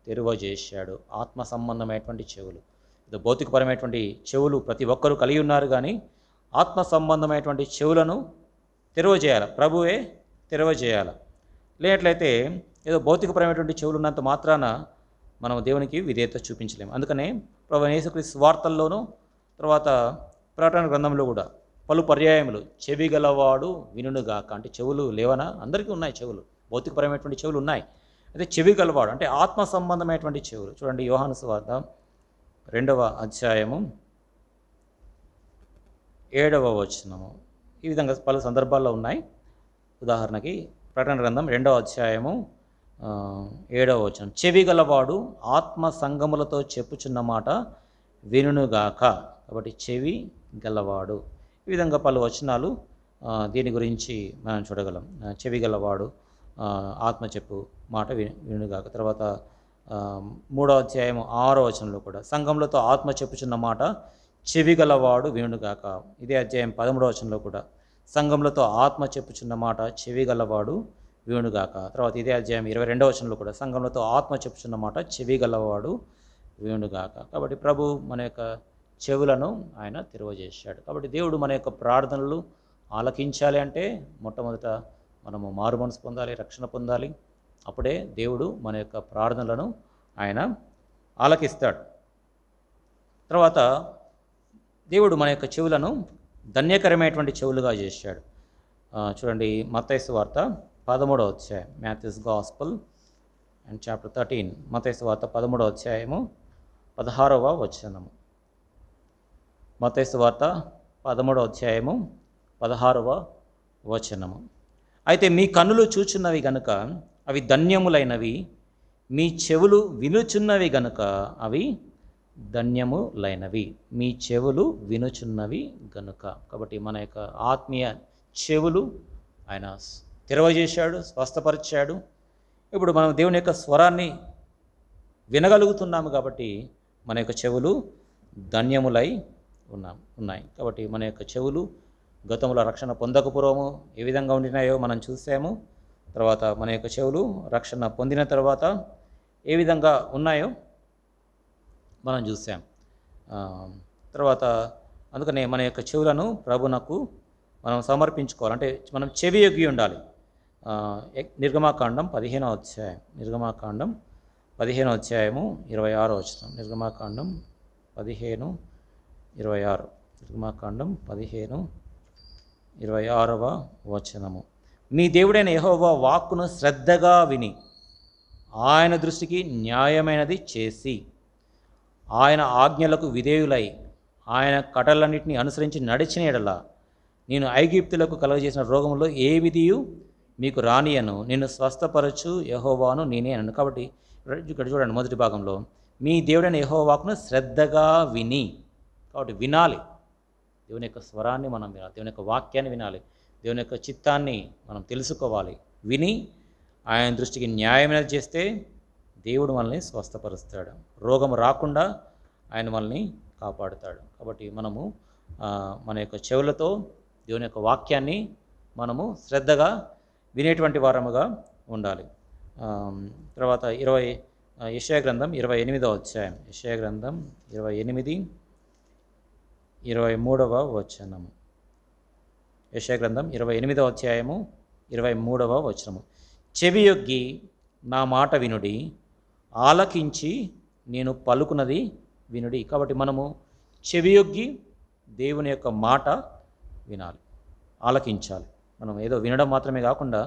తెరవజేశాడు. ఆత్మ సంబంధమైనటువంటి చెవులు, ఇది భౌతికపరమైనటువంటి చెవులు ప్రతి ఒక్కరూ కలిగి ఉన్నారు, కానీ ఆత్మ సంబంధమైనటువంటి చెవులను తెరవజేయాలి. ప్రభువే తెరవజేయాలి. లేనట్లయితే ఏదో భౌతికపరమైనటువంటి చెవులు ఉన్నంత మాత్రాన మనం దేవునికి విధేయత చూపించలేము. అందుకనే ప్రభువైన యేసుక్రీస్తు వార్తల్లోనూ తర్వాత ప్రకటన గ్రంథంలో కూడా పలు పర్యాయములు చెవి గలవాడు వినుగాక, అంటే చెవులు లేవనా? అందరికీ ఉన్నాయి చెవులు, భౌతికపరమైనటువంటి చెవులు ఉన్నాయి. అయితే చెవి గలవాడు అంటే ఆత్మ సంబంధమైనటువంటి చెవులు. చూడండి, యోహాను సువార్త 2వ అధ్యాయము 7వ వచనము. ఈ విధంగా పలు సందర్భాల్లో ఉన్నాయి. ఉదాహరణకి ప్రకటన గ్రంథం 2వ అధ్యాయము 7వ వచనం, చెవి గలవాడు ఆత్మ సంగములతో చెప్పుచున్న మాట వినుగాక. కాబట్టి చెవి గలవాడు, ఈ విధంగా పలు వచనాలు దీని గురించి మనం చూడగలం. చెవి గలవాడు ఆత్మ చెప్పు మాట వినుగాక. తర్వాత 3వ అధ్యాయము 6వ వచనంలో కూడా సంఘములతో ఆత్మ చెప్పుచున్న మాట చెవి గలవాడు వినుగాక. ఇదే అధ్యాయం 13వ వచనంలో కూడా సంఘములతో ఆత్మ చెప్పుచున్న మాట చెవి గలవాడు వినుగాక. తర్వాత ఇదే అధ్యాయం 22వ వచనంలో కూడా సంఘములతో ఆత్మ చెప్పుచున్న మాట చెవి గలవాడు వినుగాక. కాబట్టి ప్రభు మన యొక్క చెవులను ఆయన తెరవజేశాడు. కాబట్టి దేవుడు మన యొక్క ప్రార్థనలు ఆలకించాలి అంటే మొట్టమొదట మనము మారు మనసు పొందాలి, రక్షణ పొందాలి. అప్పుడే దేవుడు మన యొక్క ప్రార్థనలను ఆయన ఆలకిస్తాడు. తర్వాత దేవుడు మన యొక్క చెవులను ధన్యకరమైనటువంటి చెవులుగా చేశాడు. చూడండి, మత్తయి సువార్త 13వ అధ్యాయం, మాథ్యూస్ గాస్పల్ అండ్ చాప్టర్ 13, మత్తయి సువార్త 13వ అధ్యాయము 16వ వచనము. మత్తయి సువార్త 13వ అధ్యాయము 16వ వచనము. అయితే మీ కన్నులు చూచున్నవి గనుక అవి ధన్యములైనవి, మీ చెవులు వినుచున్నవి గనుక అవి ధన్యములైనవి. మీ చెవులు వినుచున్నవి గనుక. కాబట్టి మన యొక్క ఆత్మీయ చెవులు ఆయన తెరవజేశాడు, స్వస్థపరిచాడు. ఇప్పుడు మనం దేవుని యొక్క స్వరాన్ని వినగలుగుతున్నాము కాబట్టి మన యొక్క చెవులు ధన్యములై ఉన్నాయి. కాబట్టి మన యొక్క చెవులు గతంలో రక్షణ పొందకపూర్వము ఏ విధంగా ఉండినాయో మనం చూసాము. తర్వాత మన యొక్క చెవులు రక్షణ పొందిన తర్వాత ఏ విధంగా ఉన్నాయో మనం చూసాం. తర్వాత అందుకనే మన యొక్క చెవులను ప్రభునకు మనం సమర్పించుకోవాలి. అంటే మనం చెవి యొగ్గి ఉండాలి. నిర్గమాకాండం 15వ అధ్యాయం, నిర్గమాకాండం 15వ అధ్యాయము 26వ వచనం. నిర్గమాకాండం 15:26, నిర్గమాకాండం 15:26వ వచనము. మీ దేవుడైన యెహోవా వాక్కును శ్రద్ధగా విని ఆయన దృష్టికి న్యాయమైనది చేసి ఆయన ఆజ్ఞలకు విధేయులై ఆయన కట్టలన్నింటినీ అనుసరించి నడిచిన ఎడల నేను ఐగుప్తులకు కలుగజేసిన రోగంలో ఏ విధియు మీకు రానియను, నిన్ను స్వస్థపరచు యెహోవాను నేనే అను. కాబట్టి ఇక్కడ చూడండి, మొదటి భాగంలో మీ దేవుడైన యెహోవా వాక్కును శ్రద్ధగా విని. కాబట్టి వినాలి, దేవుని యొక్క స్వరాన్ని మనం వినాలి, దేవుని యొక్క వాక్యాన్ని వినాలి, దేవుని యొక్క చిత్తాన్ని మనం తెలుసుకోవాలి. విని ఆయన దృష్టికి న్యాయమైనది చేస్తే దేవుడు మనల్ని స్వస్థపరుస్తాడు, రోగం రాకుండా ఆయన మనల్ని కాపాడుతాడు. కాబట్టి మనము మన యొక్క చెవులతో దేవుని యొక్క వాక్యాన్ని మనము శ్రద్ధగా వినేటువంటి వారముగా ఉండాలి. తర్వాత యెషయా గ్రంథం 28వ అధ్యాయం, యెషయా గ్రంథం 28:23వ వచనము. యెషయా గ్రంథం 28వ అధ్యాయము 23వ వచనము. చెవి యొగ్గి నా మాట వినుడి, ఆలకించి నేను పలుకున్నది వినుడి. కాబట్టి మనము చెవి యొగ్గి దేవుని యొక్క మాట వినాలి, ఆలకించాలి. మనం ఏదో వినడం మాత్రమే కాకుండా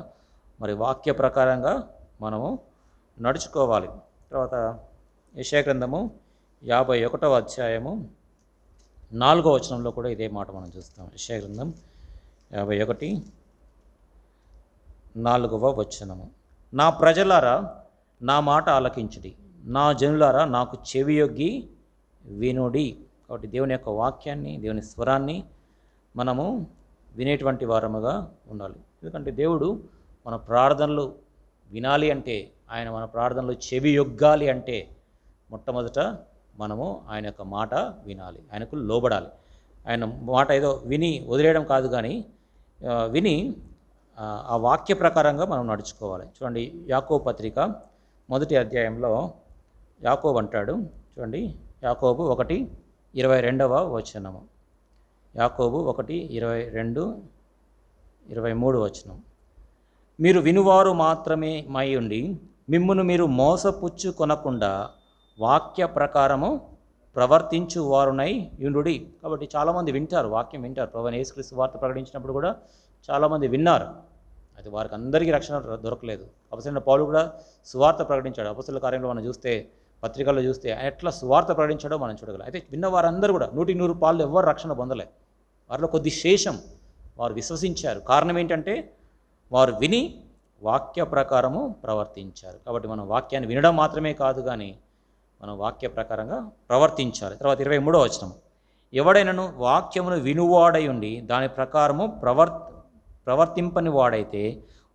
మరి వాక్య ప్రకారంగా మనము నడుచుకోవాలి. తర్వాత యెషయా గ్రంథము 51వ అధ్యాయము 4వ వచనంలో కూడా ఇదే మాట మనం చూస్తాం. యెషయా గ్రంథం 51:4వ వచనము. నా ప్రజలారా నా మాట ఆలకించుడి, నా జనులారా నాకు చెవి యొగ్గి వినుడి. కాబట్టి దేవుని యొక్క వాక్యాన్ని, దేవుని స్వరాన్ని మనము వినేటువంటి వారముగా ఉండాలి. ఎందుకంటే దేవుడు మన ప్రార్థనలు వినాలి అంటే, ఆయన మన ప్రార్థనలు చెవి యొగ్గాలి అంటే మొట్టమొదట మనము ఆయన యొక్క మాట వినాలి, ఆయనకు లోబడాలి. ఆయన మాట ఏదో విని వదిలేయడం కాదు, కానీ విని ఆ వాక్య ప్రకారంగా మనం నడుచుకోవాలి. చూడండి, యాకోబు పత్రిక 1వ అధ్యాయంలో యాకోబు అంటాడు. చూడండి, యాకోబు 1:22వ వచనము. యాకోబు 1:22, 23 వచనం. మీరు వినువారు మాత్రమే మై ఉండి మిమ్మును మీరు మోసపుచ్చుకొనకుండా వాక్య ప్రకారము ప్రవర్తించు వారునై యుండుడి. కాబట్టి చాలామంది వింటారు, వాక్యం వింటారు. ప్రభువైన యేసుక్రీస్తు వార్త ప్రకటించినప్పుడు కూడా చాలామంది విన్నారు. అయితే వారికి అందరికీ రక్షణ దొరకలేదు. అపొస్తలుడైన పౌలు కూడా సువార్త ప్రకటించాడు. అపొస్తలుల కార్యంలో మనం చూస్తే, పత్రికల్లో చూస్తే ఆయన ఎట్లా సువార్త ప్రకటించాడో మనం చూడగలం. అయితే విన్న వారందరూ కూడా 100 పాళ్ళు ఎవ్వరు రక్షణ పొందలే. వారిలో కొద్ది శేషం వారు విశ్వసించారు. కారణం ఏంటంటే వారు విని వాక్య ప్రకారము ప్రవర్తించారు. కాబట్టి మనం వాక్యాన్ని వినడం మాత్రమే కాదు, కానీ మనం వాక్య ప్రకారంగా ప్రవర్తించాలి. తర్వాత 23వ వచనం, ఎవడైనను వాక్యమును వినువాడై ఉండి దాని ప్రకారము ప్రవర్తింపని వాడైతే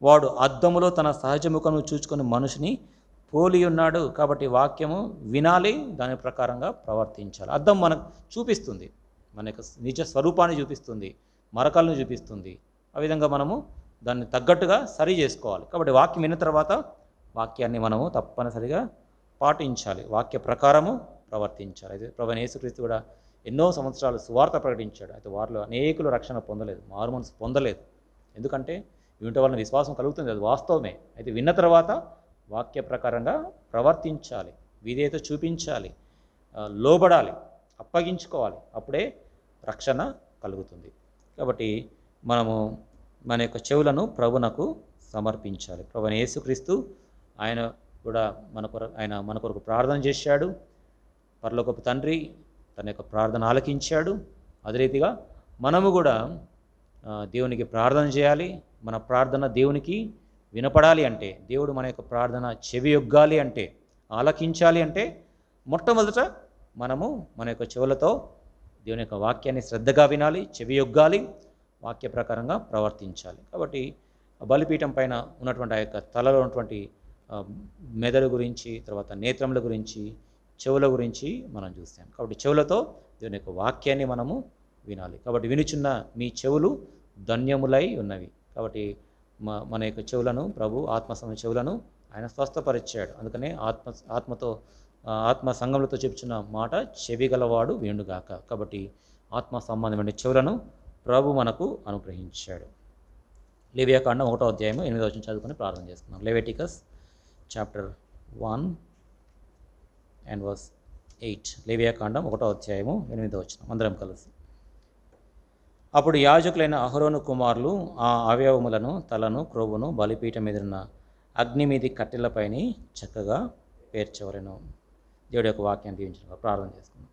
వాడు అద్దములో తన సహజముఖము చూచుకొని మనిషిని పోలి ఉన్నాడు. కాబట్టి వాక్యము వినాలి, దాని ప్రకారంగా ప్రవర్తించాలి. అద్దం మనకు చూపిస్తుంది, మన యొక్క నిజ స్వరూపాన్ని చూపిస్తుంది, మరకలను చూపిస్తుంది. ఆ విధంగా మనము దాన్ని తగ్గట్టుగా సరి చేసుకోవాలి. కాబట్టి వాక్యం విన్న తర్వాత వాక్యాన్ని మనము తప్పనిసరిగా పాటించాలి, వాక్య ప్రకారము ప్రవర్తించాలి. అయితే ప్రభువైన యేసుక్రీస్తు కూడా ఎన్నో సంవత్సరాలు సువార్త ప్రకటించాడు. అయితే వారిలో అనేకులు రక్షణ పొందలేదు, మారు మనసు పొందలేదు. ఎందుకంటే వినటం వలన విశ్వాసం కలుగుతుంది, అది వాస్తవమే. అయితే విన్న తర్వాత వాక్య ప్రకారంగా ప్రవర్తించాలి, విధేయత చూపించాలి, లోబడాలి, అప్పగించుకోవాలి. అప్పుడే రక్షణ కలుగుతుంది. కాబట్టి మనము మన యొక్క చెవులను ప్రభునకు సమర్పించాలి. ప్రభువైన యేసుక్రీస్తు ఆయన కూడా మన కొరకు ప్రార్థన చేశాడు. పరలోకపు తండ్రి తన యొక్క ప్రార్థన ఆలకించాడు. అదే రీతిగా మనము కూడా దేవునికి ప్రార్థన చేయాలి. మన ప్రార్థన దేవునికి వినపడాలి అంటే, దేవుడు మన యొక్క ప్రార్థన చెవియొగ్గాలి అంటే, ఆలకించాలి అంటే, మొట్టమొదట మనము మన యొక్క చెవులతో దేవుని యొక్క వాక్యాన్ని శ్రద్ధగా వినాలి, చెవియొగ్గాలి, వాక్య ప్రకారంగా ప్రవర్తించాలి. కాబట్టి బలిపీఠం పైన ఉన్నటువంటి ఆ యొక్క తలలో ఉన్నటువంటి మెదడు గురించి, తర్వాత నేత్రముల గురించి, చెవుల గురించి మనం చూస్తాం. కాబట్టి చెవులతో దేవుని యొక్క వాక్యాన్ని మనము వినాలి. కాబట్టి వినుచున్న మీ చెవులు ధన్యములై ఉన్నవి. కాబట్టి మన యొక్క చెవులను ప్రభు చెవులను ఆయన స్వస్థపరిచాడు. అందుకనే ఆత్మ సంఘములతో చెప్పుచున్న మాట చెవిగలవాడు వేణుగాక. కాబట్టి ఆత్మ సంబంధమైన చెవులను ప్రభు మనకు అనుగ్రహించాడు. లేవియాకాండం 1వ అధ్యాయం 8వ వచనం చదువుకొని ప్రార్థన చేసుకున్నాం. Leviticus chapter 1 and verse 8. లేవియాకాండం 1వ అధ్యాయము 8వ వచనం అందరం కలిసి. అప్పుడు యాజకులైన అహరోను కుమారులు ఆ అవయవములను, తలను, క్రొవ్వును బలిపీఠం మీదున్న అగ్ని మీది కట్టెలపైని చక్కగా పేర్చవలెను. దేవుడి యొక్క వాక్యాన్ని దీవించడం ప్రార్థన చేసుకున్నాం.